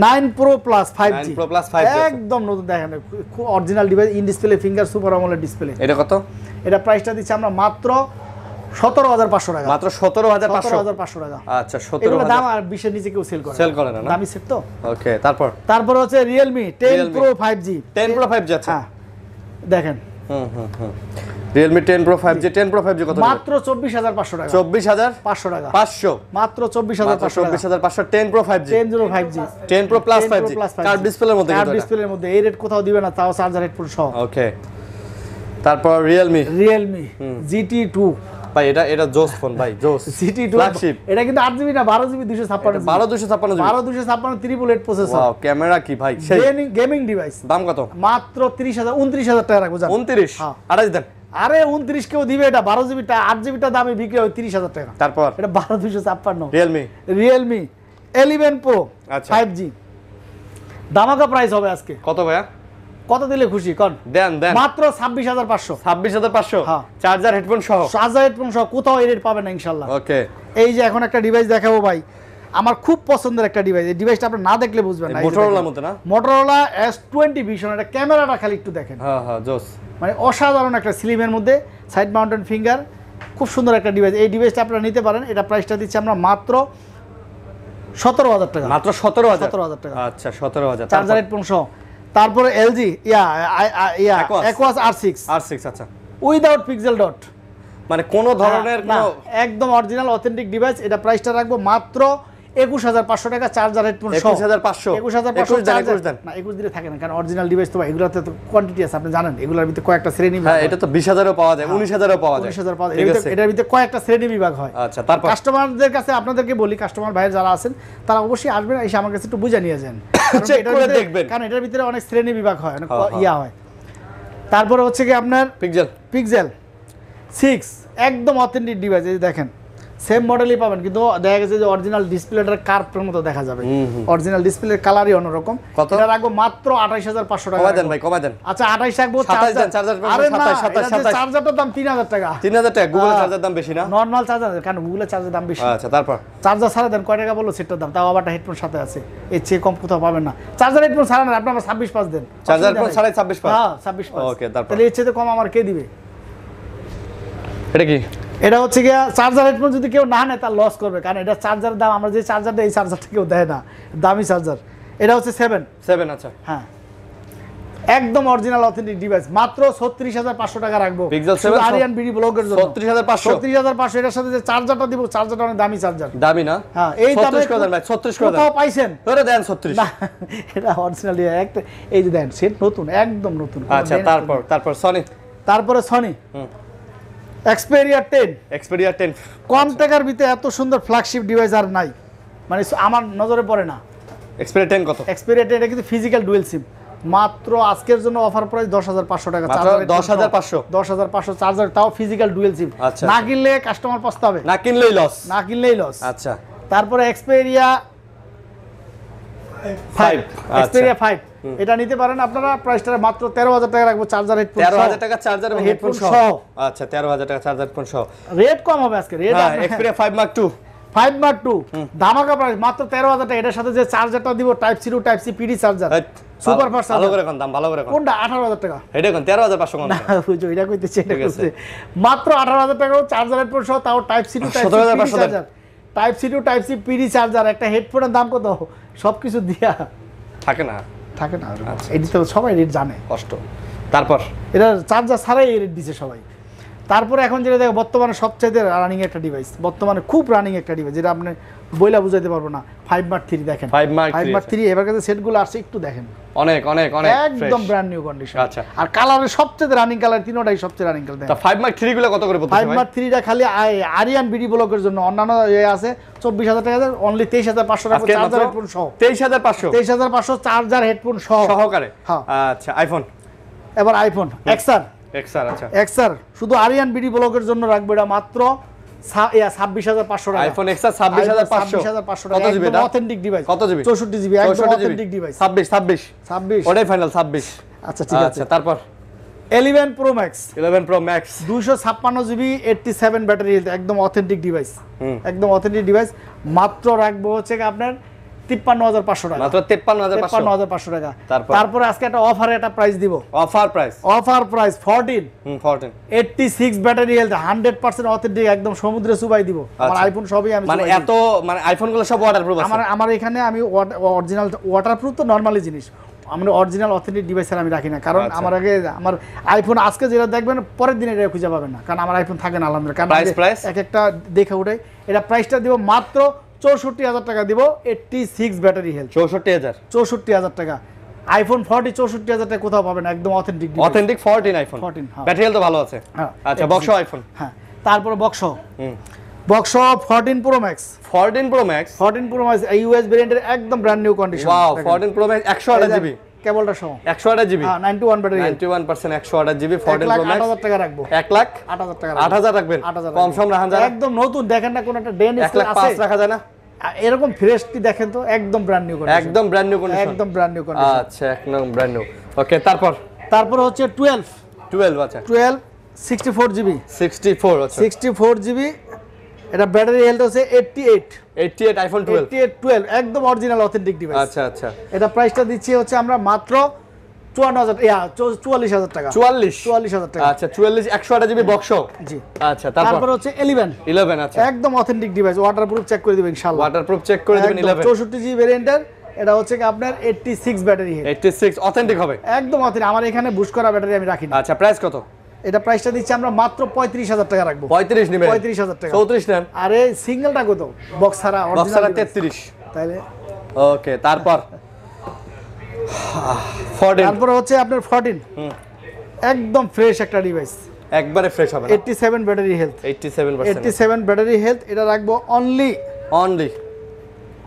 Speaker 2: 9 Pro Plus 5G, একদম নতুন, দেখেন original device, in display finger, super AMOLED display.
Speaker 1: এটা কত?
Speaker 2: এটা প্রাইসটা দিচ্ছি আমরা মাত্র 17,500 টাকা,
Speaker 1: মাত্র 17,500
Speaker 2: টাকা।
Speaker 1: আচ্ছা 17,000
Speaker 2: দাম আর 20 এর নিচে কেউ সেল করে না, দামি সেট তো।
Speaker 1: ওকে, তারপর
Speaker 2: হচ্ছে Realme 10 Pro 5G,
Speaker 1: 10 Pro 5G, আচ্ছা
Speaker 2: হ্যাঁ দেখেন,
Speaker 1: Realme 10 Pro 5G, 10 Pro 5G কত?
Speaker 2: মাত্র 24,500 টাকা,
Speaker 1: 24,500
Speaker 2: টাকা,
Speaker 1: 500,
Speaker 2: মাত্র 24,500,
Speaker 1: 10 Pro 5G,
Speaker 2: 10 Pro Plus 5G,
Speaker 1: curve ডিসপ্লের মধ্যে,
Speaker 2: কার্ভ ডিসপ্লের মধ্যে, এই রেট কোথাও দিবে না, তাও চার্জার হেডফোন সহ।
Speaker 1: ওকে, তারপর Realme
Speaker 2: GT2,
Speaker 1: ভাই এটা জোস ফোন ভাই, জোস
Speaker 2: GT2
Speaker 1: ফ্ল্যাগশিপ।
Speaker 2: এটা কিন্তু 8GB না 12GB 256,
Speaker 1: 12,256
Speaker 2: triple 8 processor.
Speaker 1: Wow, camera কি ভাই, সেই
Speaker 2: গেমিং ডিভাইস।
Speaker 1: দাম কত?
Speaker 2: মাত্র 29,000 টাকা রাখবো।
Speaker 1: 29, আড়াই দেন।
Speaker 2: আরে 29 কেউ দিবে? এটা 12GB টা 8GB টা দামে বিক্রি হয় 30,000 টাকা।
Speaker 1: তারপর
Speaker 2: এটা 12,256।
Speaker 1: Realme
Speaker 2: 11 Pro 5G, দামাকা প্রাইস হবে আজকে।
Speaker 1: কত ভাইয়া?
Speaker 2: কত দিলে খুশি কোন?
Speaker 1: দেন
Speaker 2: মাত্র 26,500।
Speaker 1: 26,500,
Speaker 2: হ্যাঁ,
Speaker 1: চার্জার হেডফোন সহ,
Speaker 2: কোথাও এই রেট পাবেন না ইনশাআল্লাহ।
Speaker 1: ওকে,
Speaker 2: এই যে এখন একটা ডিভাইস দেখাবো ভাই, আমার খুব পছন্দের একটা ডিভাইস, এই ডিভাইসটা আপনি না দেখলে বুঝবেন না।
Speaker 1: মোটরোলার মতো না?
Speaker 2: মোটরোলা S20 Vision, এটা ক্যামেরাটা খালি একটু দেখেন,
Speaker 1: হ্যাঁ জোস,
Speaker 2: মানে অসাধারণ একটা স্লিমের মধ্যে সাইড মাউন্টেন ফিঙ্গার, খুব সুন্দর একটা ডিভাইস। এই ডিভাইসটা আপনারা নিতে পারেন, এটা প্রাইসটা দিচ্ছি আমরা মাত্র 17,000 টাকা,
Speaker 1: মাত্র 17,000
Speaker 2: টাকা।
Speaker 1: আচ্ছা 17,000,
Speaker 2: চার্জার হেডফোন সহ। তারপরে LG Aquos R6,
Speaker 1: আচ্ছা,
Speaker 2: উইদাউট পিক্সেল ডট,
Speaker 1: মানে কোন ধরনের
Speaker 2: একদম অরিজিনাল অথেন্টিক ডিভাইস। এটা প্রাইসটা রাখবো মাত্র 21,500 টাকা, চার্জার হেডফোন সহ।
Speaker 1: 21,500
Speaker 2: দেন না, 21 দিলে থাকে না, কারণ অরিজিনাল ডিভাইস তো এগুলোতে তো কোয়ান্টিটি আছে, আপনি জানেন, এগুলোর ভিতরে কয়েকটা শ্রেণী।
Speaker 1: হ্যাঁ, এটা তো 20,000 এও পাওয়া যায়, 19,000 এও পাওয়া যায়,
Speaker 2: 19,000 পাওয়া যায়, এটার ভিতরে কয়েকটা শ্রেণী বিভাগ হয়।
Speaker 1: আচ্ছা, তারপর
Speaker 2: কাস্টমারদের কাছে আপনাদেরকে বলি, কাস্টমার ভাইয়ের যারা আছেন তারা অবশ্যই আসবেন, এসে আমার কাছে একটু বুঝে নিয়ে যান, কারণ এটার ভিতরে অনেক শ্রেণী বিভাগ হয়, অনেক ইয়া হয়। তারপরে হচ্ছে কি আপনার
Speaker 1: পিক্সেল
Speaker 2: 6, একদম অথেন্টিক ডিভাইস, এই দেখেন সেম মডেলই পাবেন, কিন্তু দেখা গেছে যে অরিজিনাল ডিসপ্লেটার কার্ভের মতো দেখা যাবে। অরিজিনাল ডিসপ্লের কালারই অন্যরকম।
Speaker 1: কত?
Speaker 2: এটা রাখবো মাত্র 28500 টাকা।
Speaker 1: কমাই দেন ভাই, কমাই দেন।
Speaker 2: আচ্ছা 28 রাখবো।
Speaker 1: 27 দেন, চার্জার
Speaker 2: আরে না,
Speaker 1: 27
Speaker 2: চার্জারটার দাম 3000 টাকা।
Speaker 1: 3000 টাকা। গুগল চার্জার দাম বেশি না?
Speaker 2: নরমাল চার্জার কেন, গুগলের চার্জার দাম বেশি।
Speaker 1: আচ্ছা তারপর
Speaker 2: চার্জার ছাড়া দেন কয় টাকা বললো সেটার দাম, তাও আবার হেডফোন সাথে আছে, এর চেয়ে কম কোথাও পাবেন না। চার্জার হেডফোন ছাড়া না, আপনি আমার 26 দেন।
Speaker 1: চার্জার ফোন ছাড়াই 26 পাঁচ।
Speaker 2: হ্যাঁ 26।
Speaker 1: ওকে তারপর
Speaker 2: তাহলে এর চেয়ে কম আমার কে দিবে?
Speaker 1: এটা কি?
Speaker 2: এটা হচ্ছে গিয়া চার্জার হেডফোন যদি কেউ না নেয় তার লস করবে, কারণ এটা চার্জারের দাম, আমরা যে চার্জারটা এই চার্জারটা কেউ দেয় না, দামি চার্জার। এটা হচ্ছে 7।
Speaker 1: আচ্ছা
Speaker 2: হ্যাঁ একদম অরিজিনাল অথেন্টিক ডিভাইস, মাত্র 36500 টাকা রাখবো।
Speaker 1: পিক্সেল 7
Speaker 2: আরিয়ান বিডি ব্লগের জন্য
Speaker 1: 36500।
Speaker 2: 36500 এটার সাথে যে চার্জারটা দিব, চার্জারটা অনেক দামি চার্জার।
Speaker 1: দামি না?
Speaker 2: হ্যাঁ এই দামে
Speaker 1: 36 করে দেন ভাই, 36 করে দেন।
Speaker 2: কোথাও পাইছেন?
Speaker 1: ধরে দেন 36।
Speaker 2: না এটা অরিজিনাল একটা, এই যে দেন সেট নতুন, একদম নতুন।
Speaker 1: আচ্ছা তারপর সনি।
Speaker 2: তারপরে সনি Xperia 10।
Speaker 1: Xperia 10
Speaker 2: কম টাকার ভিতরে এত সুন্দর ফ্ল্যাগশিপ ডিভাইস আর নাই, মানে আমার নজরে পড়ে না।
Speaker 1: Xperia 10 কত?
Speaker 2: Xperia 10 এটা কিন্তু ফিজিক্যাল ডুয়েল সিম, মাত্র আজকের জন্য অফার প্রাইস 10500 টাকা।
Speaker 1: মাত্র 10500।
Speaker 2: 10500 চার্জার, তাও ফিজিক্যাল ডুয়েল সিম।
Speaker 1: আচ্ছা
Speaker 2: না কিনলে কাস্টমার পস্তাবে,
Speaker 1: না কিনলেই লস।
Speaker 2: না কিনলেই লস।
Speaker 1: আচ্ছা
Speaker 2: তারপরে Xperia 5। Xperia 5 এটা নিতে পারেন আপনারা, প্রাইসটা মাত্র 13000 টাকা রাখবো। চার্জার হেডফোন
Speaker 1: 13000 টাকা চার্জার এবং হেডফোন সহ। আচ্ছা 13000 টাকা চার্জার হেডফোন সহ।
Speaker 2: রেট কম হবে আজকে, রেট
Speaker 1: Xperia 5 Mark 2
Speaker 2: 5 Mark 2 ধামাকা প্রাইস মাত্র 13000 টাকা। এটার সাথে যে চার্জারটা দিব type C to type C PD charger, super fast
Speaker 1: ভালো করে কোন দাম, ভালো করে কোন
Speaker 2: কোনটা? 18000 টাকা।
Speaker 1: এটা কোন 13500 কোন?
Speaker 2: না বুঝো এটা কইতেছে, এটা কইতেছে মাত্র 18000 টাকা চার্জার হেডফোন সহ, তাও type C to type C PD charger. Type C to type C PD charger, একটা হেডফোনের দাম কত? সবকিছু দিয়া
Speaker 1: থাকে না,
Speaker 2: থাকে না। এটি তো সবাই রেট জানে,
Speaker 1: কষ্ট। তারপর
Speaker 2: এটা চার্জার ছাড়াই এই রেট দিছে সবাই। তারপরে এখন যেটা দেখো বর্তমানে সবচেয়ে রানিং একটা ডিভাইস, বর্তমানে খুব রানিং একটা ডিভাইস, যেটা আপনি বইলা বুঝাইতে পারবো না। 5 Mark 3 দেখেন,
Speaker 1: 5 Mark
Speaker 2: 3 এবার কাছে সেটগুলো আসছে একটু দেখেন,
Speaker 1: অনেক
Speaker 2: একদম ব্র্যান্ড নিউ কন্ডিশন।
Speaker 1: আচ্ছা
Speaker 2: আর কালারের সবচেয়ে রানিং কালার, তিনটাই সবচেয়ে রানিং কালার।
Speaker 1: তা 5 Mark 3 গুলো কত করে পড়তেছে
Speaker 2: 5
Speaker 1: ভাই?
Speaker 2: Mark 3টা খালি আরিয়ান বিডি ব্লকের জন্য, অন্যান্য আছে 24000 টাকা, অনলি 23500 টাকা চার্জার হেডফোন সহ।
Speaker 1: 23500
Speaker 2: 23500 চার্জার হেডফোন সহ
Speaker 1: সহকারে।
Speaker 2: হ্যাঁ
Speaker 1: আচ্ছা আইফোন।
Speaker 2: এবার আইফোন XR।
Speaker 1: আচ্ছা
Speaker 2: XR শুধু আরিয়ান বিডি ব্লকের জন্য রাখবো, এটা মাত্র 26500 টাকা।
Speaker 1: আইফোন XR 26500
Speaker 2: টাকা।
Speaker 1: কত জিবি এটা?
Speaker 2: Authentic device.
Speaker 1: কত জিবি?
Speaker 2: 64 জিবি, একদম অথেন্টিক ডিভাইস।
Speaker 1: 26 ওটাই ফাইনাল 26।
Speaker 2: আচ্ছা ঠিক আছে।
Speaker 1: আচ্ছা তারপর
Speaker 2: 11 Pro Max
Speaker 1: 11 Pro Max
Speaker 2: 256 GB 87 battery, একদম অথেন্টিক ডিভাইস, একদম অথেন্টিক ডিভাইস। মাত্র রাখবো হচ্ছে আপনার 53500 টাকা।
Speaker 1: মাত্র 53500
Speaker 2: টাকা।
Speaker 1: তারপরে
Speaker 2: আজকে একটা অফারে একটা প্রাইস দিব,
Speaker 1: offer price
Speaker 2: 14
Speaker 1: 14
Speaker 2: 86 battery health, 100% authentic, একদম সমুদ্রে সুবাই দিব। আমার আইফোন সবই আমি
Speaker 1: মানে এত, মানে আইফোন গুলো সব ওয়াটারপ্রুফ আছে।
Speaker 2: আমার এখানে আমি অরিজিনাল ওয়াটারপ্রুফ তো নরমালি জিনিস, আমরা অরিজিনাল অথেন্টিক ডিভাইস আমি রাখি না, কারণ আমার আগে আমার আইফোন আজকে যেটা দেখবেন পরের দিনে এটা খুঁজে পাবেন না, কারণ আমার আইফোন থাকে না আলহামদুলিল্লাহ। কারণ
Speaker 1: প্রাইস
Speaker 2: এক একটা দেখে উঠাই। এটা প্রাইসটা দিব মাত্র 64000 টাকা দিব, 86 ব্যাটারি হেলথ। 64000 টাকা। আইফোন 40 64000 টাকা কোথাও পাবেন, একদম অথেন্টিক
Speaker 1: অথেন্টিক 14 আইফোন।
Speaker 2: 14 হ্যাঁ,
Speaker 1: ব্যাটারি হেলথ ভালো আছে। আচ্ছা বক্স আইফোন।
Speaker 2: হ্যাঁ তারপরে box 14 Pro Max
Speaker 1: 14 Pro Max
Speaker 2: US ভেরিয়েন্টের একদম brand new condition.
Speaker 1: Wow 14 Pro Max 128 GB
Speaker 2: কেবলটা সহ
Speaker 1: 128 জিবি।
Speaker 2: হ্যাঁ 91 ব্যাটারি
Speaker 1: 91% 128 জিবি 14 Pro Max
Speaker 2: 1,80,000 টাকা রাখবো।
Speaker 1: 1,80,000
Speaker 2: টাকা
Speaker 1: 8,000 রাখবেন, কম সম রাখা যায়?
Speaker 2: একদম নতুন, দেখেন না কোন একটা ডেন আছে
Speaker 1: 1,05,000 রাখা যায় না?
Speaker 2: এরকম ফ্রেশটি দেখেন তো, একদম ব্র্যান্ড নিউ কন্ডিশন,
Speaker 1: একদম ব্র্যান্ড নিউ কন্ডিশন,
Speaker 2: একদম ব্র্যান্ড নিউ কন্ডিশন।
Speaker 1: আচ্ছা একদম ব্র্যান্ড নিউ। ওকে তারপর
Speaker 2: হচ্ছে 12
Speaker 1: আচ্ছা
Speaker 2: 64 জিবি
Speaker 1: 64 আচ্ছা
Speaker 2: 64 জিবি। এটা ব্যাটারি হেলথ হচ্ছে
Speaker 1: 88 আইফোন
Speaker 2: 12 একদম অরিজিনাল অথেন্টিক ডিভাইস।
Speaker 1: আচ্ছা
Speaker 2: এটা প্রাইসটা দিচ্ছি হচ্ছে আমরা মাত্র 44000 টাকা। 44000 টাকা।
Speaker 1: আচ্ছা 44 128 জিবি বক্স।
Speaker 2: জি
Speaker 1: আচ্ছা
Speaker 2: তারপর হচ্ছে 11
Speaker 1: আচ্ছা
Speaker 2: একদম অথেন্টিক ডিভাইস, ওয়াটারপ্রুফ চেক করে দিবেন ইনশাআল্লাহ।
Speaker 1: ওয়াটারপ্রুফ চেক করে দিবেন 11
Speaker 2: 64 জিবি ভেরিয়েন্টের। এটা হচ্ছে কি আপনার 86 ব্যাটারি হেলথ,
Speaker 1: 86 অথেন্টিক হবে,
Speaker 2: একদম অথেন্টিক। আমার এখানে বুশ করা ব্যাটারি আমি রাখি না।
Speaker 1: আচ্ছা প্রাইস কত?
Speaker 2: এটা প্রাইসটা দিচ্ছি আমরা মাত্র 35000 টাকা রাখবো।
Speaker 1: 35 নেবেন?
Speaker 2: 35000 টাকা।
Speaker 1: 34 নেন।
Speaker 2: আরে সিঙ্গেলটা কত? বক্স ছাড়া
Speaker 1: বক্স ছাড়া
Speaker 2: অরিজিনাল
Speaker 1: 33।
Speaker 2: তাইলে
Speaker 1: ওকে তারপর 14
Speaker 2: তারপরে হচ্ছে আপনার 14 একদম ফ্রেশ একটা ডিভাইস,
Speaker 1: একবারে ফ্রেশ হবে না?
Speaker 2: 87 ব্যাটারি হেলথ,
Speaker 1: 87%।
Speaker 2: 87 battery health. এটা রাখবো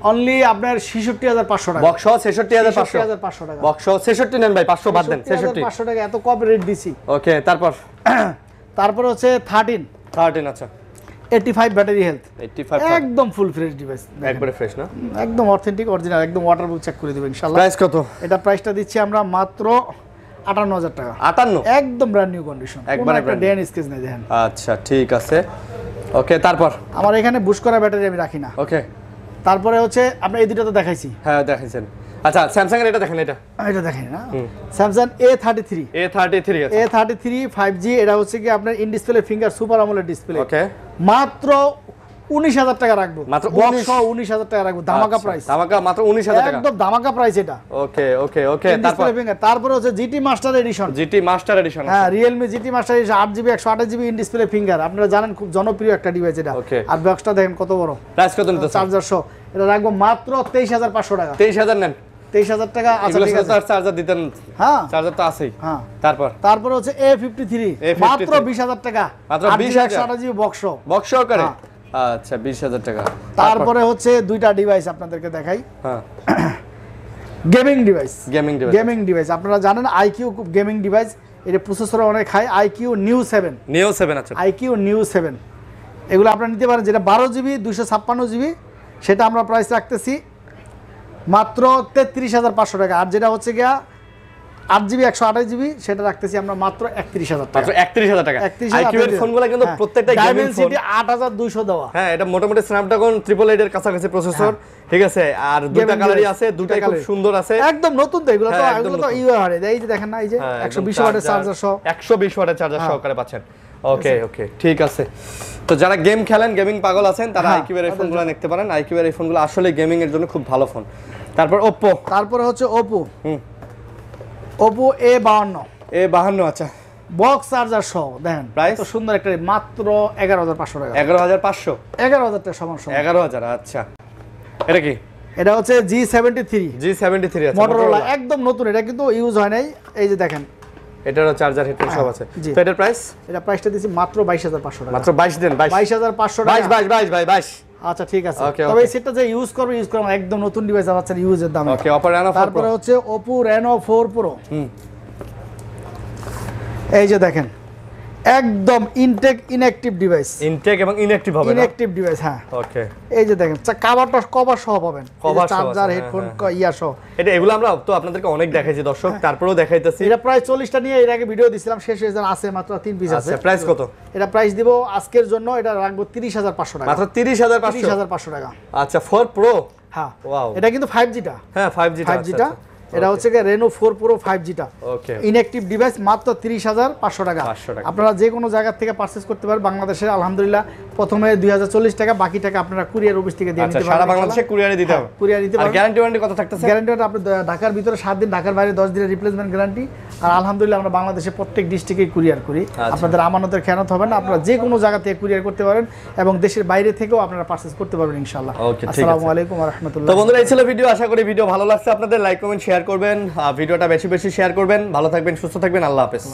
Speaker 2: অনলি আপনার 66500 টাকা।
Speaker 1: বক্স 66500
Speaker 2: টাকা।
Speaker 1: বক্স 66 নেন ভাই, 500 বাদ দেন,
Speaker 2: 500 টাকা এত কম রেট দিছি।
Speaker 1: ওকে তারপর
Speaker 2: হচ্ছে 13
Speaker 1: আচ্ছা
Speaker 2: 85 ব্যাটারি হেলথ,
Speaker 1: 85
Speaker 2: একদম ফুল ফ্রেশ ডিভাইস,
Speaker 1: একবারে ফ্রেশ না,
Speaker 2: একদম অথেন্টিক অরিজিনাল, একদম ওয়াটারপ্রুফ চেক করে দেবেন ইনশাআল্লাহ।
Speaker 1: প্রাইস কত?
Speaker 2: এটা প্রাইসটা দিচ্ছি আমরা মাত্র 58000 টাকা।
Speaker 1: 58
Speaker 2: একদম ব্র্যান্ড নিউ কন্ডিশন,
Speaker 1: একবারে
Speaker 2: একটা ডেন স্কেচ নেই দেখেন।
Speaker 1: আচ্ছা ঠিক আছে, ওকে। তারপর
Speaker 2: আমার এখানে বুশ করা ব্যাটারি আমি রাখি না।
Speaker 1: ওকে,
Speaker 2: তারপরে হচ্ছে আপনি এই দুটো তো দেখাইছি।
Speaker 1: হ্যাঁ দেখাইছেন। আচ্ছা স্যামসাং এর এটা দেখেন,
Speaker 2: এটা দেখেন না, স্যামসাং A33,
Speaker 1: A33 আছে,
Speaker 2: A33 5G। এটা হচ্ছে কি আপনার in display finger super AMOLED display.
Speaker 1: Okay,
Speaker 2: মাত্র 19000 টাকা রাখবো,
Speaker 1: মাত্র
Speaker 2: 19000 টাকা রাখবো, ধামাকা প্রাইস,
Speaker 1: ধামাকা মাত্র 19000 টাকা,
Speaker 2: একদম ধামাকা প্রাইস এটা।
Speaker 1: ওকে ওকে ওকে।
Speaker 2: তারপরে হচ্ছে GT master edition,
Speaker 1: GT master edition,
Speaker 2: হ্যাঁ Realme GT master edition 8GB 128GB in display finger. আপনারা জানেন খুব জনপ্রিয় একটা ডিভাইস এটা।
Speaker 1: Okay.
Speaker 2: আর বক্সটা দেখেন কত বড়,
Speaker 1: প্রাইস কত নিতেছেন?
Speaker 2: চার্জার সহ এটা রাখবো মাত্র 23500 টাকা।
Speaker 1: 23000 নেন,
Speaker 2: 23000 টাকা। আচ্ছা ঠিক আছে,
Speaker 1: চার্জার দিতেন,
Speaker 2: হ্যাঁ
Speaker 1: চার্জার তো আছেই।
Speaker 2: হ্যাঁ।
Speaker 1: তারপর
Speaker 2: হচ্ছে A53 মাত্র 20000 টাকা,
Speaker 1: মাত্র
Speaker 2: 20000
Speaker 1: 20000
Speaker 2: 128GB বক্স।
Speaker 1: বক্স সহকারে, আচ্ছা 20000 টাকা।
Speaker 2: তারপরে হচ্ছে দুইটা ডিভাইস আপনাদেরকে দেখাই,
Speaker 1: হ্যাঁ
Speaker 2: গেমিং ডিভাইস,
Speaker 1: গেমিং ডিভাইস
Speaker 2: আপনারা জানেন আইকিউ গেমিং ডিভাইস, এটা প্রসেসর অনেক হাই, আইকিউ নিউ 7,
Speaker 1: আছে,
Speaker 2: আইকিউ নিউ 7 এগুলো আপনারা নিতে পারেন। যেটা 12GB 256GB সেটা আমরা প্রাইস রাখতেছি মাত্র 33500 টাকা। আর যেটা হচ্ছে গিয়া 8GB 128GB সেটা রাখতেছি আমরা মাত্র 31000 টাকা,
Speaker 1: মাত্র 31000 টাকা।
Speaker 2: 31000
Speaker 1: আইকিউ এর ফোনগুলো কিন্তু প্রত্যেকটা গেমিং ফোন,
Speaker 2: ডাইমেনসিটি 8200 দেওয়া।
Speaker 1: হ্যাঁ এটা মোটামুটি স্ন্যাপড্রাগন 888 এর কাছাকাছি প্রসেসর, ঠিক আছে। আর দুটো কালারই আছে, দুটোই খুব সুন্দর আছে,
Speaker 2: একদম নতুন তো এগুলো, তো এগুলো তো ইউআর এই যে দেখেন না, এই যে 120 ওয়াটের চার্জার সহ,
Speaker 1: 120 ওয়াটের চার্জার সহকারে পাচ্ছেন। ওকে ওকে ঠিক আছে। তো যারা গেম খেলেন, গেমিং পাগল আছেন, তারা আইকিউ এর ফোনগুলো নিতে পারেন। আইকিউ এর এই ফোনগুলো আসলে গেমিং এর জন্য খুব ভালো ফোন। তারপর ওপ্পো,
Speaker 2: তারপরে হচ্ছে ওপো, ওপো A52,
Speaker 1: আচ্ছা
Speaker 2: বক্স চার্জার সহ দেখেন
Speaker 1: প্রাইস
Speaker 2: তো সুন্দর একটা, মাত্র 11500 টাকা,
Speaker 1: 11500,
Speaker 2: 11000 টাকা সমান সমান
Speaker 1: 11000। আচ্ছা এটা কি?
Speaker 2: এটা হচ্ছে G73
Speaker 1: আছে,
Speaker 2: মোটরোলা, একদম নতুন, এটা কিন্তু ইউজ হয় নাই। এই যে দেখেন
Speaker 1: এটারও চার্জার হেডফোন সব আছে।
Speaker 2: জি।
Speaker 1: তো এটার প্রাইস?
Speaker 2: এটা প্রাইসটা দিছি মাত্র 22500 টাকা,
Speaker 1: মাত্র 22 দেন,
Speaker 2: 22500 টাকা।
Speaker 1: 22
Speaker 2: আচ্ছা ঠিক আছে,
Speaker 1: Okay,
Speaker 2: তবে
Speaker 1: okay.
Speaker 2: এই সেটটা যে ইউজ করবে একদম নতুন ডিভাইস পাচ্ছেন ইউজের দামে।
Speaker 1: ওকে, Oppo Reno 4
Speaker 2: তারপরে
Speaker 1: Pro।
Speaker 2: হচ্ছে Oppo Reno 4 Pro, এই যে দেখেন একদম ইনঅ্যাক্টিভ ডিভাইস,
Speaker 1: ইনটেক এবং ইনঅ্যাক্টিভ হবে না?
Speaker 2: ইনঅ্যাক্টিভ ডিভাইস, হ্যাঁ।
Speaker 1: ওকে,
Speaker 2: এই যে দেখেন কভার সহ পাবেন,
Speaker 1: কভার সহ
Speaker 2: চার্জার
Speaker 1: আছে,
Speaker 2: হেডফোন
Speaker 1: হ্যাঁ,
Speaker 2: ইয়া সহ।
Speaker 1: এটা এগুলো আমরা তো আপনাদেরকে অনেক দেখাইছি দর্শক, তারপরেও দেখাইতেছি।
Speaker 2: এটা প্রায় 40টা নিয়ে এর আগে ভিডিও দিছিলাম, শেষ হয়ে যান, আছে মাত্র 3 পিস আছে।
Speaker 1: আচ্ছা প্রাইস কত?
Speaker 2: এটা প্রাইস দিব আজকের জন্য, এটা রাখবো 30500 টাকা,
Speaker 1: মাত্র 30500
Speaker 2: 30500 টাকা।
Speaker 1: আচ্ছা 4 Pro,
Speaker 2: হ্যাঁ
Speaker 1: ওয়াও,
Speaker 2: এটা কিন্তু 5G টা,
Speaker 1: হ্যাঁ 5G টা,
Speaker 2: 5G টা। এটা হচ্ছে কি Reno 4 Pro 5G টা,
Speaker 1: ওকে,
Speaker 2: ইনঅ্যাক্টিভ ডিভাইস, মাত্র 30500 টাকা।
Speaker 1: 500 টাকা।
Speaker 2: আপনারা যে কোনো জায়গা থেকে পারচেজ করতে পারেন বাংলাদেশের। আলহামদুলিল্লাহ প্রথমে 2040 টাকা, বাকি টাকা আপনারা কুরিয়ার অফিস থেকে দিয়ে
Speaker 1: আচ্ছা
Speaker 2: নিতে পারবেন।
Speaker 1: সারা বাংলাদেশে কুরিয়ারে দিতে হবে,
Speaker 2: কুরিয়ার দিতে
Speaker 1: আর
Speaker 2: পারবেন।
Speaker 1: গ্যারান্টি ওয়ারেন্টি কত থাকতেছে?
Speaker 2: গ্যারান্টি আপনি ঢাকার ভিতরে 7 দিন, ঢাকার বাইরে 10 দিনের রিপ্লেসমেন্ট গ্যারান্টি। আর আলহামদুলিল্লাহ আমরা বাংলাদেশে প্রত্যেক ডিস্ট্রিক্টে কুরিয়ার করি, আপনাদের আমানতের খেয়ানত হবে না। আপনারা যে কোনো জায়গা থেকে কুরিয়ার করতে পারেন এবং দেশের বাইরে থেকেও আপনারা পারচেজ করতে পারবেন ইনশাআল্লাহ।
Speaker 1: ওকে, ঠিক আছে।
Speaker 2: আসসালামু আলাইকুম ওয়া রাহমাতুল্লাহ।
Speaker 1: তো বন্ধুরা এই ছিল ভিডিও, আশা করি ভিডিও ভালো লাগছে আপনাদের। লাইক কমেন্ট শেয়ার করবেন, ভিডিওটা বেশি বেশি শেয়ার করবেন। ভালো থাকবেন, সুস্থ থাকবেন, আল্লাহ হাফেজ।